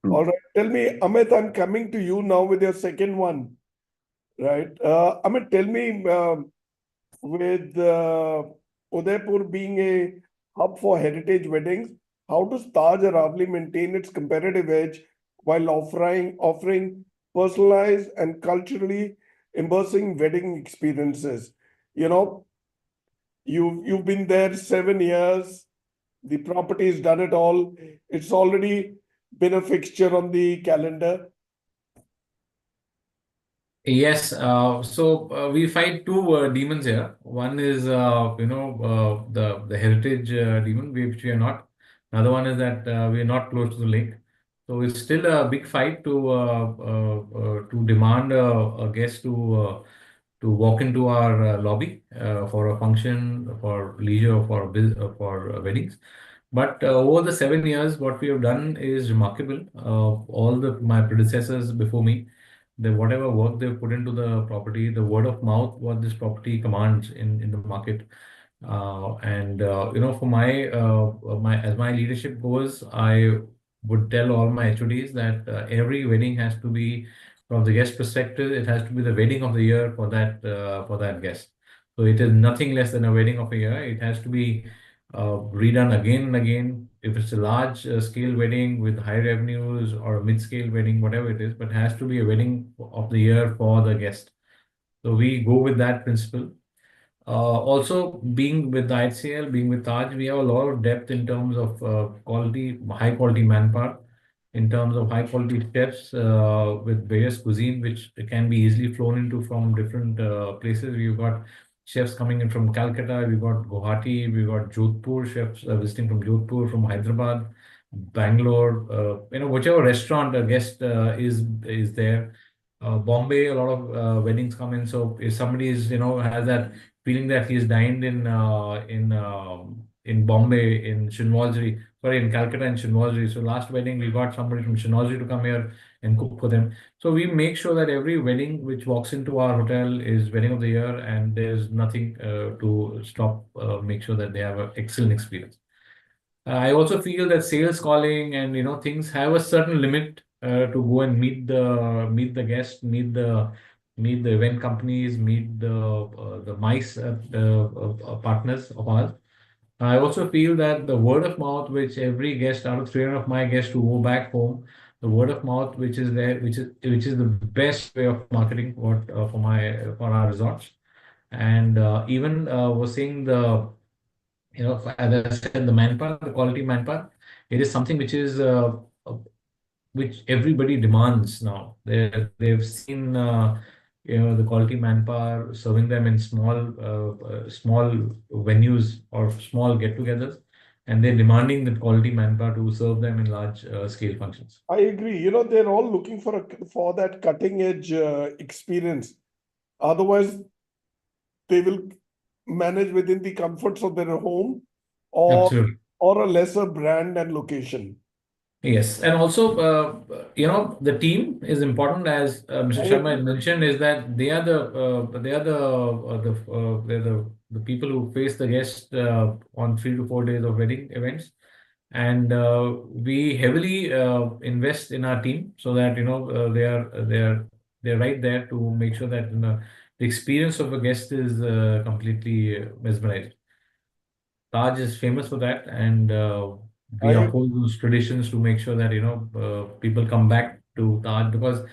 All right. Tell me, Amit, I'm coming to you now with your second one, right? Amit, tell me, with Udaipur being a hub for heritage weddings, how does Taj Aravali maintain its competitive edge while offering personalized and culturally immersing wedding experiences? You've been there 7 years. The property's done it all. It's already been a fixture on the calendar. Yes, so we fight two demons here. One is, the heritage demon, which we are not. Another one is that we are not close to the lake. So it's still a big fight to demand a guest to walk into our lobby for a function, for leisure, for weddings. But over the 7 years, what we have done is remarkable. All my predecessors before me, whatever work they've put into the property, the word of mouth, what this property commands in the market. For my leadership goes, I would tell all my HODs that every wedding has to be, from the guest perspective, it has to be the wedding of the year for that guest. So it is nothing less than a wedding of a year. It has to be redone again and again. If it's a large scale wedding with high revenues or a mid-scale wedding, whatever it is, but it has to be a wedding of the year for the guest. So we go with that principle. Also, being with the ICL, being with Taj, we have a lot of depth in terms of high quality manpower, in terms of high quality chefs with various cuisine, which can be easily flown into from different places. We've got chefs coming in from Calcutta, we've got Guwahati, we've got Jodhpur chefs visiting from Jodhpur, from Hyderabad, Bangalore, whichever restaurant a guest is there. Bombay, a lot of weddings come in. So if somebody has that feeling that he's dined in Bombay, in Shinwalji, sorry, in Calcutta and Shinwalji. So last wedding we got somebody from Shinwalji to come here and cook for them. So we make sure that every wedding which walks into our hotel is wedding of the year, and there's nothing to stop. Make sure that they have an excellent experience. I also feel that sales calling and things have a certain limit to go and meet the guest, meet the event companies, meet the mice partners of ours. I also feel that the word of mouth, which every guest out of 300 of my guests who go back home, the word of mouth which is there, which is the best way of marketing for our resorts, and even was seeing as I said, the manpower, the quality manpower, it is something which everybody demands now. They've seen the quality manpower serving them in small venues or small get-togethers, and they're demanding that quality manpower to serve them in large scale functions. I agree. They're all looking for that cutting edge experience. Otherwise, they will manage within the comforts of their home Absolutely. or a lesser brand and location. Yes, and also, the team is important, as Mr. Sharma had mentioned, is that they're the people who face the guest on 3 to 4 days of wedding events, and we heavily invest in our team so that they're right there to make sure that the experience of a guest is completely mesmerized. Taj is famous for that, and we I uphold those traditions to make sure that people come back to Taj, because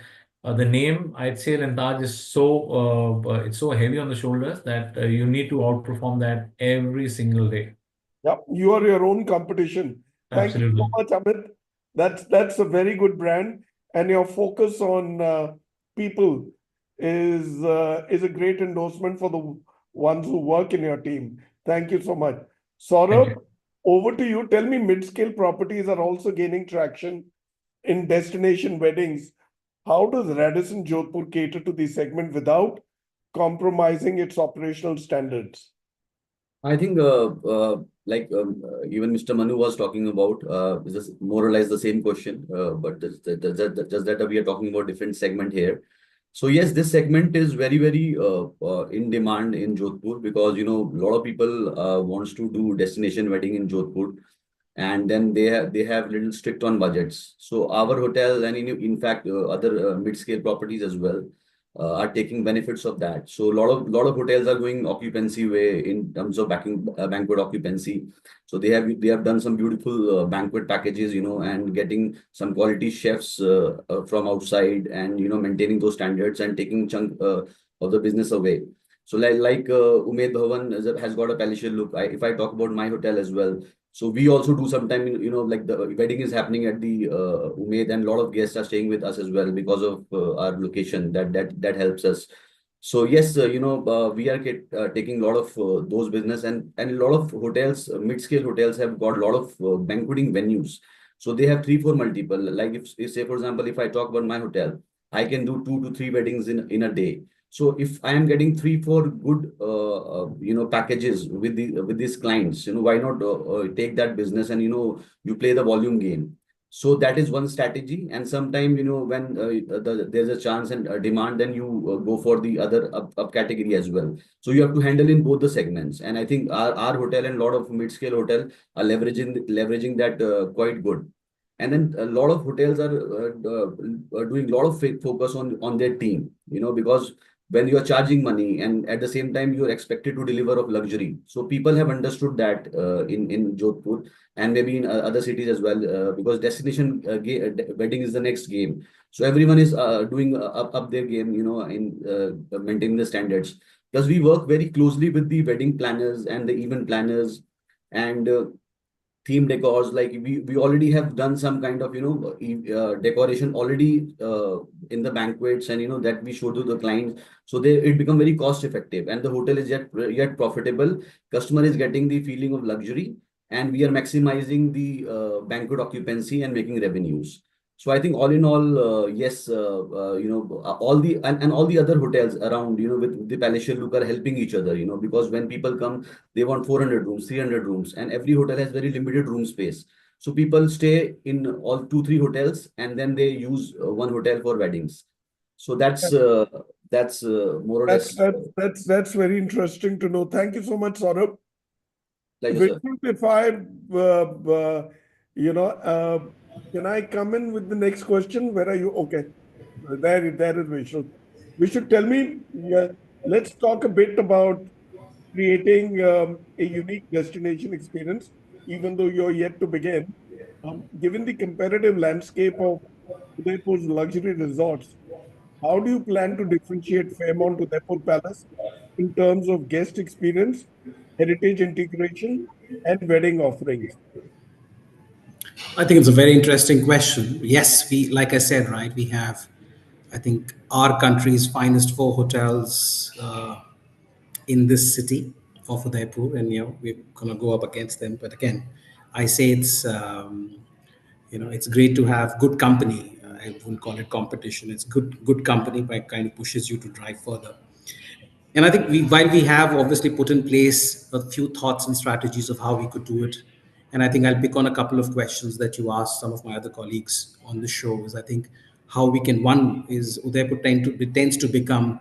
the name, I'd say, and Taj is it's so heavy on the shoulders that you need to outperform that every single day. Yeah, you are your own competition. Thank you so Absolutely. much, Amit. That's a very good brand, and your focus on people is a great endorsement for the ones who work in your team. Thank you so much. Thank Saurabh, you. over to you. Tell me, mid-scale properties are also gaining traction in destination weddings. How does Radisson Jodhpur cater to the segment without compromising its operational standards? I think, even Mr. Manu was talking about, this is more or less the same question, but just that we are talking about different segment here. So yes, this segment is very in demand in Jodhpur, because a lot of people wants to do destination wedding in Jodhpur, and then they have little strict on budgets. So our hotel, and in fact other mid-scale properties as well, are taking benefits of that. So a lot of hotels are going occupancy way in terms of banquet occupancy. So they have done some beautiful banquet packages, and getting some quality chefs from outside, and maintaining those standards and taking chunk of the business away. So Umaid Bhawan has got a palatial look. If I talk about my hotel as well, so we also do sometime, like the wedding is happening at the Umaid, and a lot of guests are staying with us as well because of our location. That helps us. So yes, we are taking a lot of those business, and a lot of hotels, mid-scale hotels, have got a lot of banqueting venues. So they have three, four multiple. Like if say for example, if I talk about my hotel, I can do 2 to 3 weddings in a day. So if I am getting 3, 4 good, packages with these clients, why not take that business, and you play the volume game. So that is one strategy. And sometime, when there's a chance and a demand, then you go for the other up category as well. So you have to handle in both the segments. And I think our hotel and a lot of mid-scale hotel are leveraging that quite good. And then a lot of hotels are doing a lot of focus on their team, because when you are charging money, and at the same time you are expected to deliver of luxury. So people have understood that in Jodhpur, and maybe in other cities as well, because destination wedding is the next game. So everyone is doing up their game, in maintaining the standards, because we work very closely with the wedding planners and the event planners, and theme decors. Like we already have done some kind of decoration already in the banquets, and that we show to the clients. So it become very cost effective, and the hotel is yet profitable. Customer is getting the feeling of luxury, and we are maximizing the banquet occupancy and making revenues. So I think all in all, yes, all the other hotels around, with the palatial look, are helping each other, because when people come, they want 400 rooms, 300 rooms, and every hotel has very limited room space. So people stay in all 2, 3 hotels, and then they use one hotel for weddings. So that's more or That's less. that's that's that's very interesting to know. Thank you so much, Saurabh. Pleasure, sir. Vishrut, if I, you know, can I come in with the next question? Where are you? Okay, there is Vishrut. Vishrut, tell me, let's talk a bit about creating a unique destination experience, even though you're yet to begin. Given the competitive landscape of Udaipur's luxury resorts, how do you plan to differentiate Fairmont Udaipur Palace in terms of guest experience, heritage integration, and wedding offerings? I think it's a very interesting question. Yes, like I said, right, we have, I think, our country's finest four hotels in this city of Udaipur, and we're gonna go up against them. But again, I say it's great to have good company. I wouldn't call it competition. It's good company, but kind of pushes you to drive further. And I think while we have obviously put in place a few thoughts and strategies of how we could do it, and I think I'll pick on a couple of questions that you asked some of my other colleagues on the show. Is I think how we can, one is Udaipur tends to become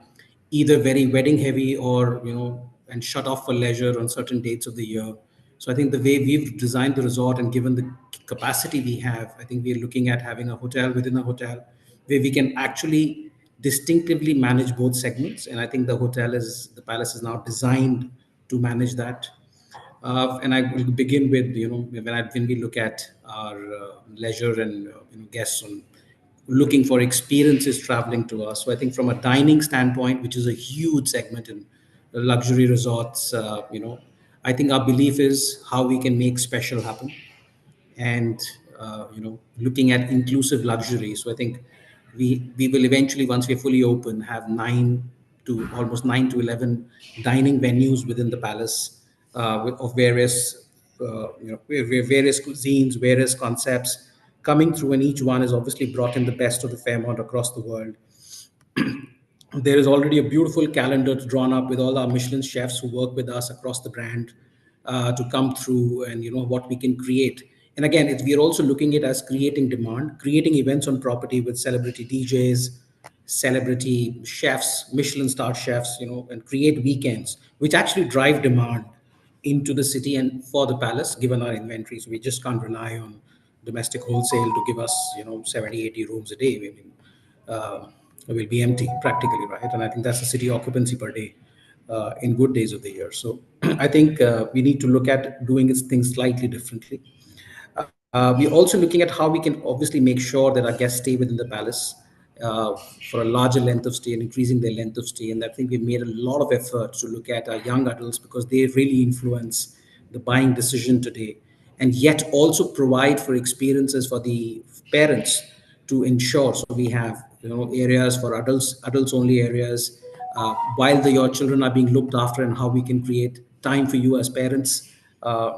either very wedding heavy, or and shut off for leisure on certain dates of the year. So I think the way we've designed the resort and given the capacity we have, I think we're looking at having a hotel within a hotel where we can actually distinctively manage both segments. And I think the palace is now designed to manage that. And I will begin with, when we look at our leisure and guests on looking for experiences traveling to us. So I think from a dining standpoint, which is a huge segment in luxury resorts, I think our belief is how we can make special happen, and looking at inclusive luxury. So I think we will eventually, once we're fully open, have 9 to 11 dining venues within the palace, of various various cuisines, various concepts coming through, and each one has obviously brought in the best of the Fairmont across the world. There is already a beautiful calendar drawn up with all our Michelin chefs who work with us across the brand, to come through, and what we can create. And again, we are also looking at as creating demand, creating events on property with celebrity DJs, celebrity chefs, Michelin star chefs, and create weekends which actually drive demand into the city and for the palace, given our inventory. So we just can't rely on domestic wholesale to give us 70, 80 rooms a day. I mean, will be empty practically, right? And I think that's the city occupancy per day, in good days of the year. So I think we need to look at doing things slightly differently. We're also looking at how we can obviously make sure that our guests stay within the palace for a larger length of stay and increasing their length of stay. And I think we've made a lot of effort to look at our young adults, because they really influence the buying decision today, and yet also provide for experiences for the parents to ensure. So we have areas for adults only areas, while your children are being looked after, and how we can create time for you as parents,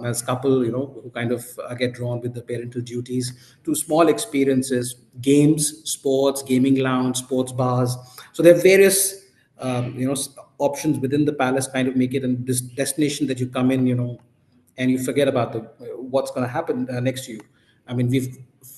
as couple, who kind of get drawn with the parental duties, to small experiences, games, sports, gaming lounge, sports bars. So there are various, options within the palace, kind of make it this destination that you come in, and you forget about what's going to happen next to you. I mean,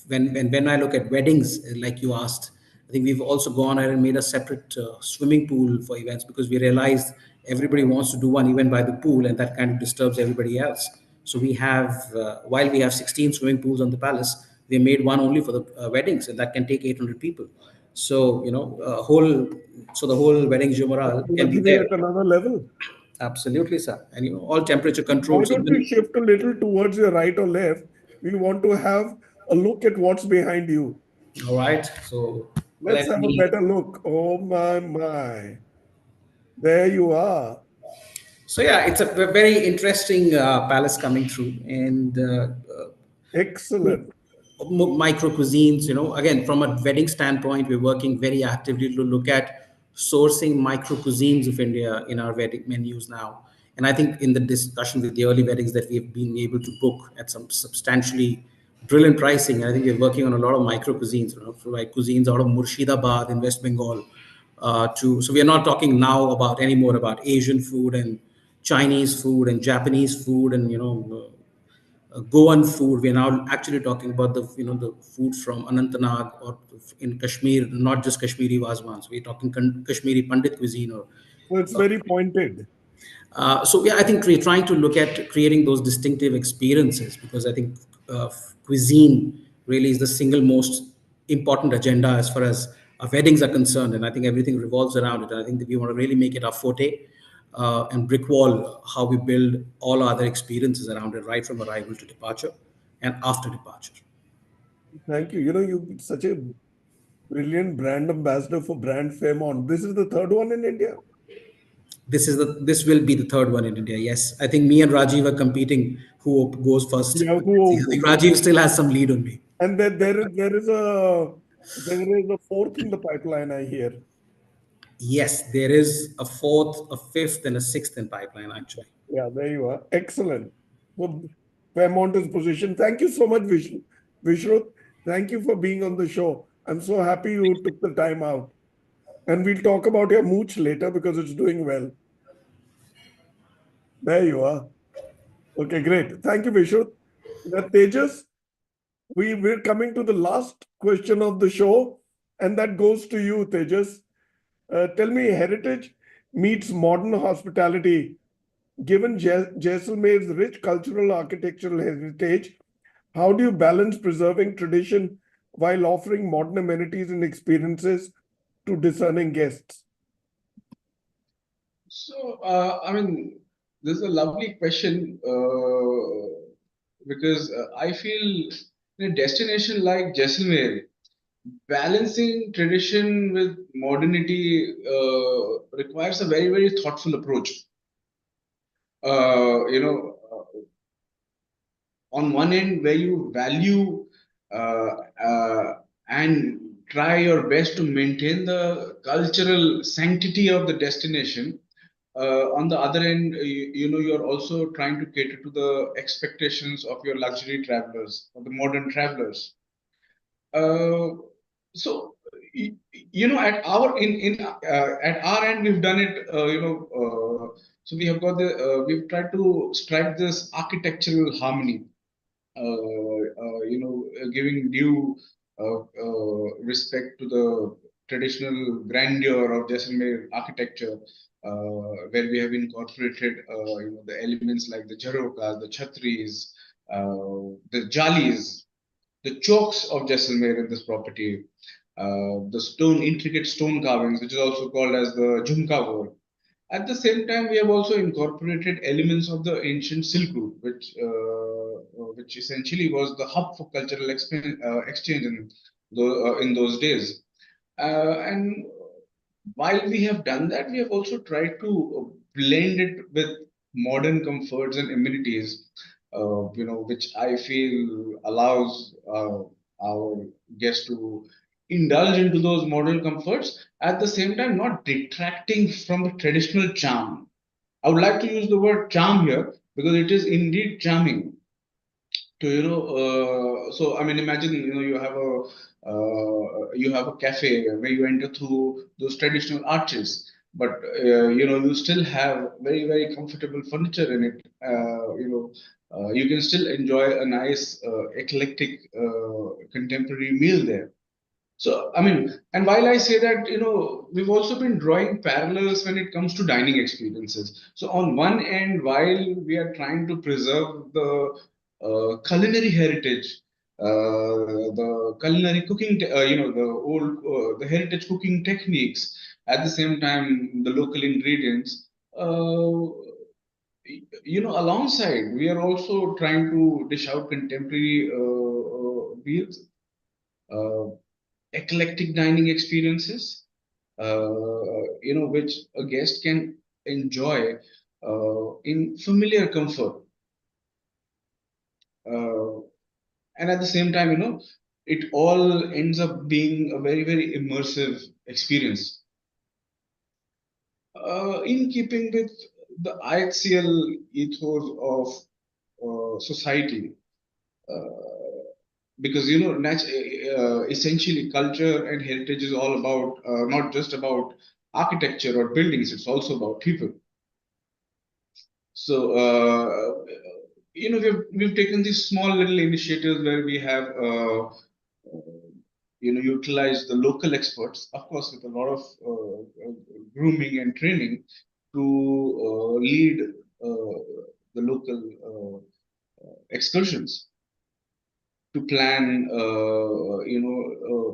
when I look at weddings, like you asked, I think we've also gone ahead and made a separate swimming pool for events, because we realized everybody wants to do one event by the pool, and that kind of disturbs everybody else. So we have, while we have 16 swimming pools on the palace, we made one only for the weddings, and that can take 800 people. So the whole wedding jumeirah can be Luxury there. at another level. Absolutely, sir. And all temperature Why controlled. So don't you shift a little towards your right or left? We want to have a look at what's behind you. all right. So Let's let have a me. better look. Oh my. There you are. So yeah, it's a very interesting palace coming through, and Excellent. micro cuisines. Again, from a wedding standpoint, we're working very actively to look at sourcing micro cuisines of India in our wedding menus now. And I think in the discussion with the early weddings that we've been able to book at some substantially brilliant pricing, I think we're working on a lot of micro cuisines, like cuisines out of Murshidabad in West Bengal. So we are not talking now about anymore about Asian food and Chinese food and Japanese food and Goan food. We're now actually talking about the food from Anantnag or in Kashmir, not just Kashmiri wazwans. We're talking Kashmiri Pandit cuisine or. So it's very pointed. So yeah, I think we're trying to look at creating those distinctive experiences, because I think cuisine really is the single most important agenda as far as our weddings are concerned, and I think everything revolves around it. And I think that we want to really make it our forte, and brick wall how we build all other experiences around it, right from arrival to departure and after departure. Thank you. You're such a brilliant brand ambassador for brand Fairmont. This is the third one in India. This will be the third one in India. Yes, I think me and Rajiv are competing who goes first. Yeah, I think Rajiv still has some lead on me. And then there is a fourth in the pipeline, I hear. Yes, there is a fourth, a fifth, and a sixth in pipeline, actually. Yeah, there you are. Excellent. Well, Fairmont is positioned. Thank you so much, Vishrut. Thank you for being on the show. I'm so happy you took the time out. And we'll talk about your mooch later because it's doing well. There you are. Okay, great. Thank you, Vishrut. Now, Tejas, we're coming to the last question of the show, and that goes to you, Tejas. Tell me, heritage meets modern hospitality. Given Jaisalmer's rich cultural architectural heritage, how do you balance preserving tradition while offering modern amenities and experiences to discerning guests? So, I mean, this is a lovely question because I feel in a destination like Jaisalmer, balancing tradition with modernity requires a very, very thoughtful approach. You know, on one end, where you value uh, uh, and try your best to maintain the cultural sanctity of the destination. On the other end, you're also trying to cater to the expectations of your luxury travelers, of the modern travelers. Uh, so at our in at our end, we've done it. So we have got we've tried to strike this architectural harmony. Giving due respect to the traditional grandeur of Jaisalmer architecture, where we have incorporated, the elements like the jharokas, the chhatris, the jalis, the chokes of Jaisalmer in this property, the intricate stone carvings, which is also called as the jhumka work. At the same time, we have also incorporated elements of the ancient Silk Route, which essentially was the hub for cultural exchange in those days. And while we have done that, we have also tried to blend it with modern comforts and amenities, which I feel allows our guests to indulge into those modern comforts, at the same time not detracting from the traditional charm. I would like to use the word charm here because it is indeed charming to so I mean, imagine, you have a cafe where you enter through those traditional arches, but you still have very, very comfortable furniture in it. You can still enjoy a nice eclectic contemporary meal there. So, I mean, and while I say that, we've also been drawing parallels when it comes to dining experiences. So, on one end, while we are trying to preserve the culinary heritage, the culinary cooking, the heritage cooking techniques, at the same time, the local ingredients, alongside, we are also trying to dish out contemporary meals. Eclectic dining experiences, which a guest can enjoy in familiar comfort. And at the same time, it all ends up being a very, very immersive experience. In keeping with the IHCL ethos of society, because essentially culture and heritage is all about not just about architecture or buildings, it's also about people. So we've taken these small little initiatives where we have utilized the local experts, of course with a lot of grooming and training, to lead the local excursions, to plan,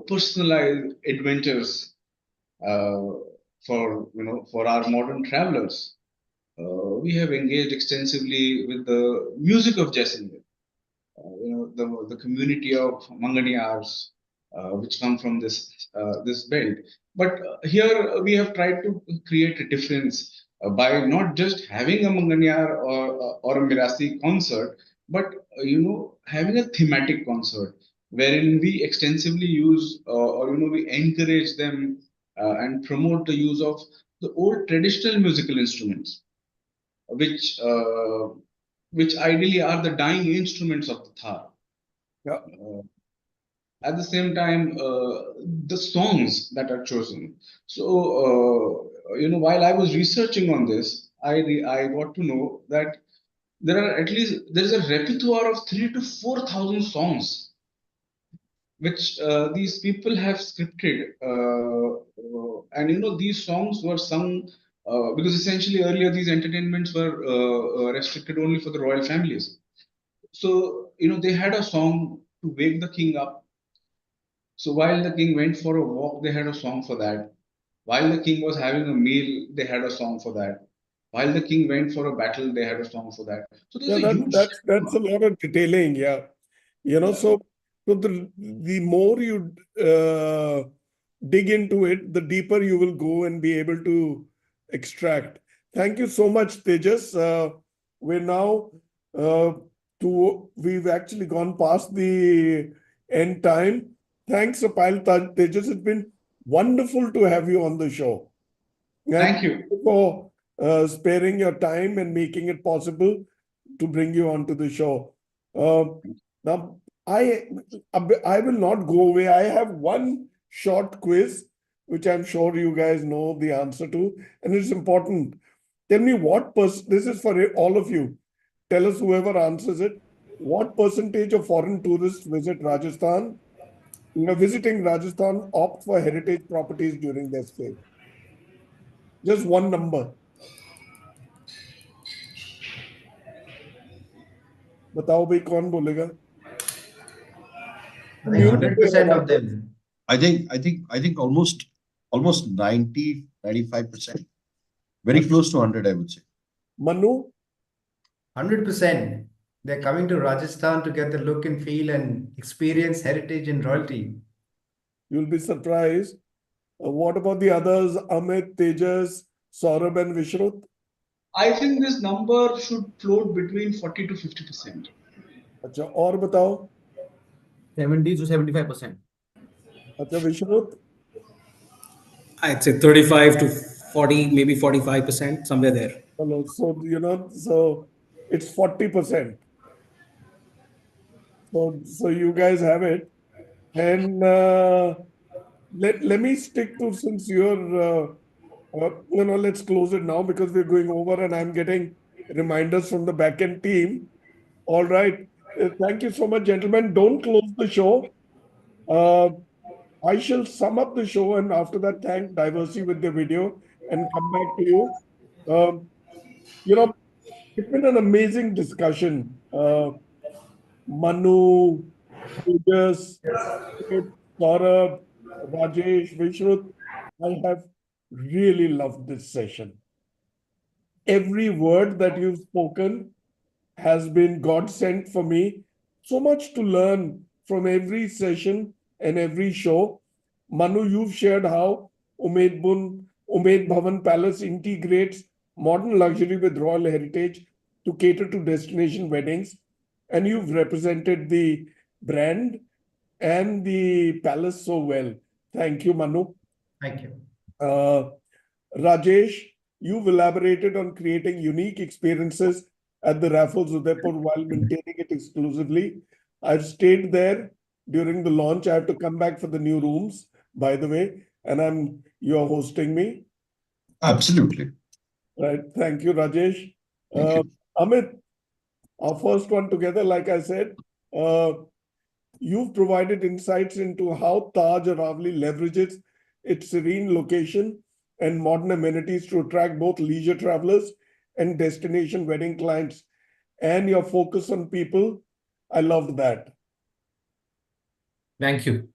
personalized adventures for our modern travelers. We have engaged extensively with the music of Jaisalmer, the community of Manganiyars, which come from this belt. But here we have tried to create a difference by not just having a Manganiyar or a Mirasi concert, but having a thematic concert wherein we extensively use or we encourage them and promote the use of the old traditional musical instruments, which ideally are the dying instruments of the Thar. Yeah. At the same time, the songs that are chosen. So, while I was researching on this, I got to know that there is a repertoire of 3,000 to 4,000 songs which these people have scripted, and these songs were sung because essentially earlier these entertainments were restricted only for the royal families. So they had a song to wake the king up. So while the king went for a walk, they had a song for that. While the king was having a meal, they had a song for that. While the king went for a battle, they had a song for that. So there's Yeah, a huge that's a lot of detailing. Yeah. So the more you dig into it, the deeper you will go and be able to extract. Thank you so much, Tejas. We're now we've actually gone past the end time. Thanks a pile, Tejas. It's been wonderful to have you on the show. And Thank you. for sparing your time and making it possible to bring you onto the show. Now, I will not go away. I have one short quiz, which I'm sure you guys know the answer to, and it's important. Tell me this is for all of you. Tell us whoever answers it. What percentage of foreign tourists visiting Rajasthan opt for heritage properties during their stay? Just one number. बताओ भाई कौन बोलेगा? I think 100% of them. I think almost 95%. Very close to 100, I would say. Manu? 100%. They're coming to Rajasthan to get the look and feel and experience heritage and royalty. You'll be surprised. What about the others? Amit, Tejas, Saurabh, and Vishrut? I think this number should float between 40 to 50%. अच्छा और बताओ 70 to 75%. अच्छा विश्रुत I'd say 35 to 40, maybe 45%, somewhere there. so it's 40%. So you guys have it, and let me stick to, since you're let's close it now because we're going over and I'm getting reminders from the back end team. All right. Thank you so much, gentlemen. Don't close the show. I shall sum up the show and after that thank Diversey with the video and come back to you. You know, it's been an amazing discussion. Manu, Tejas, Saurabh, Rajesh, Vishrut, I have really loved this session. Every word that you've spoken has been God sent for me. So much to learn from every session and every show. Manu, you've shared how Umaid Bhawan Palace integrates modern luxury with royal heritage to cater to destination weddings. And you've represented the brand and the palace so well. Thank you, Manu. Thank you. Rajesh, you've elaborated on creating unique experiences at the Raffles Udaipur while maintaining it exclusively. I've stayed there during the launch. I have to come back for the new rooms, by the way, and you're hosting me. Absolutely. Right. Thank you, Rajesh. Thank you. Amit, our first one together, like I said, you've provided insights into how Taj Aravali leverages its serene location and modern amenities to attract both leisure travelers and destination wedding clients. And your focus on people, I loved that. Thank you.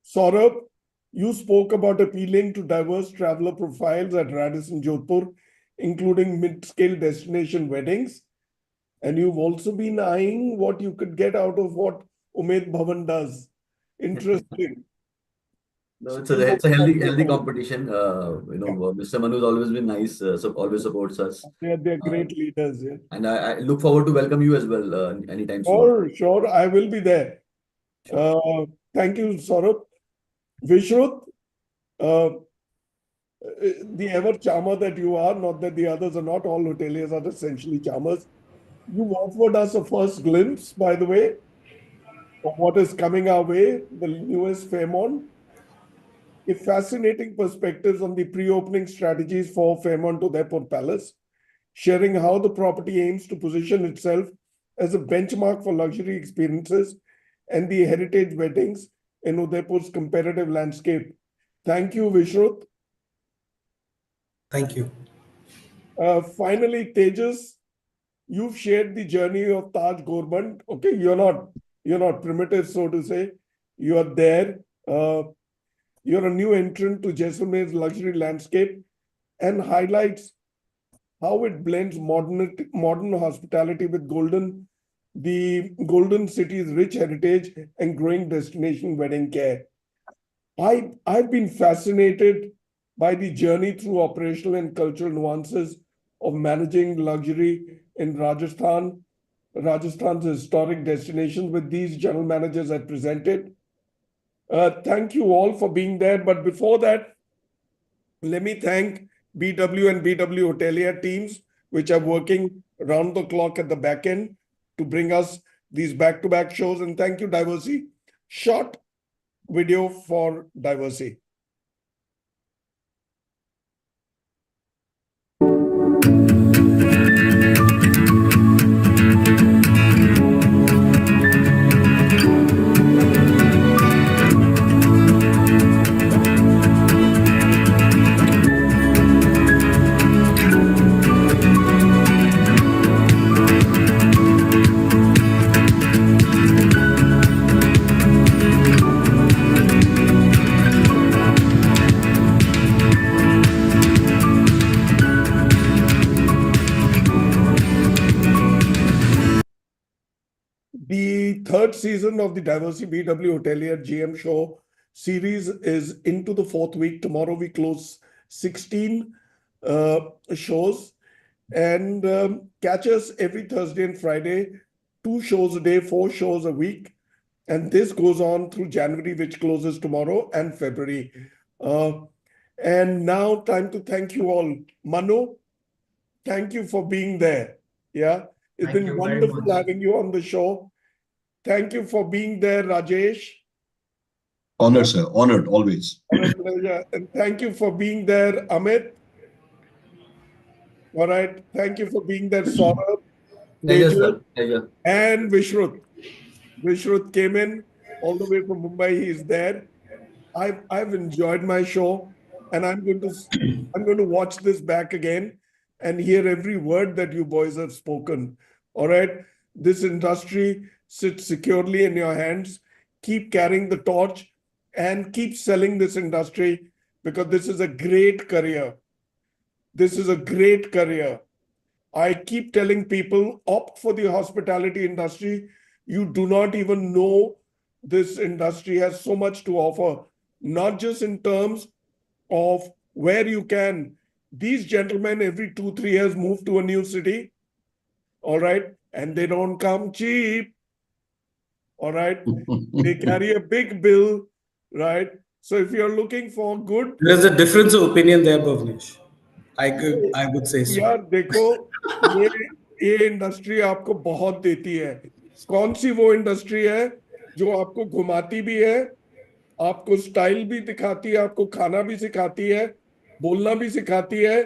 Saurabh, you spoke about appealing to diverse traveler profiles at Radisson, Jodhpur, including mid-scale destination weddings. And you've also been eyeing what you could get out of what Umaid Bhawan does. Interesting. No, it's a healthy competition. Mr. Manu has always been nice, so always supports us. They're great leaders. Yeah. And I look forward to welcome you as well anytime soon. Sure. I will be there. Thank you, Saurabh. Vishrut, the ever charmer that you are, not that the others are not, all hoteliers are essentially charmers. You offered us a first glimpse, by the way, of what is coming our way, the newest Fairmont. A fascinating perspectives on the pre-opening strategies for Fairmont Udaipur Palace, sharing how the property aims to position itself as a benchmark for luxury experiences and the heritage weddings in Udaipur's competitive landscape. Thank you, Vishrut. Thank you. Finally, Tejas, you've shared the journey of Taj Gorbandh. Okay, you're not primitive, so to say. You are there. You're a new entrant to Jaisalmer's luxury landscape and highlights how it blends modern hospitality with the golden city's rich heritage and growing destination wedding care. I've been fascinated by the journey through operational and cultural nuances of managing luxury in Rajasthan's historic destinations with these general managers I presented. Thank you all for being there. But before that, let me thank BW and BW Hotelier teams, which are working round the clock at the back end to bring us these back-to-back shows. And thank you, Diversey. Short video for Diversey. The third season of the Diversey BW Hotelier GM show series is into the fourth week. Tomorrow we close 16 shows, and catch us every Thursday and Friday, 2 shows a day, 4 shows a week. And this goes on through January, which closes tomorrow, and February. And now time to thank you all. Manu, thank you for being there. Yeah, it's Thank been you very wonderful much. having you on the show. Thank you for being there, Rajesh. Honored, sir. Honored, always. A pleasure. And thank you for being there, Amit. All right. Thank you for being there, Saurabh, Pleasure, Tejas, sir. Pleasure. and Vishrut. Vishrut came in all the way from Mumbai. He's there. I've enjoyed my show, and I'm going to watch this back again and hear every word that you boys have spoken. All right. This industry sits securely in your hands. Keep carrying the torch and keep selling this industry, because this is a great career. This is a great career. I keep telling people, opt for the hospitality industry. You do not even know this industry has so much to offer, not just in terms of where you can. These gentlemen every 2-3 years move to a new city, all right, and they don't come cheap, all right. They carry a big bill, right? So if you're looking for good, There's a difference of opinion there, Bhuvanesh. I would say so. यार देखो, ये industry आपको बहुत देती है. कौन सी वो industry है जो आपको घुमाती भी है, आपको स्टाइल भी दिखाती है, आपको खाना भी सिखाती है, बोलना भी सिखाती है,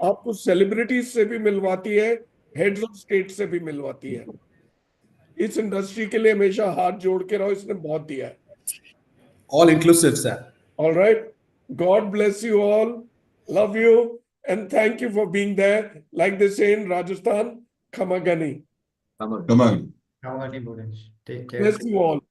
आपको सेलिब्रिटीज से भी मिलवाती है, हेड्स ऑफ स्टेट से भी मिलवाती है. इस इंडस्ट्री के लिए हमेशा हाथ जोड़ के रहो, इसने बहुत दिया है. All inclusive, sir. All right. God bless you all. Love you. And thank you for being there. Like they say in Rajasthan, Khamagani. Come on. Come on. How are you, Bhuvanesh? Take care. Bless you all.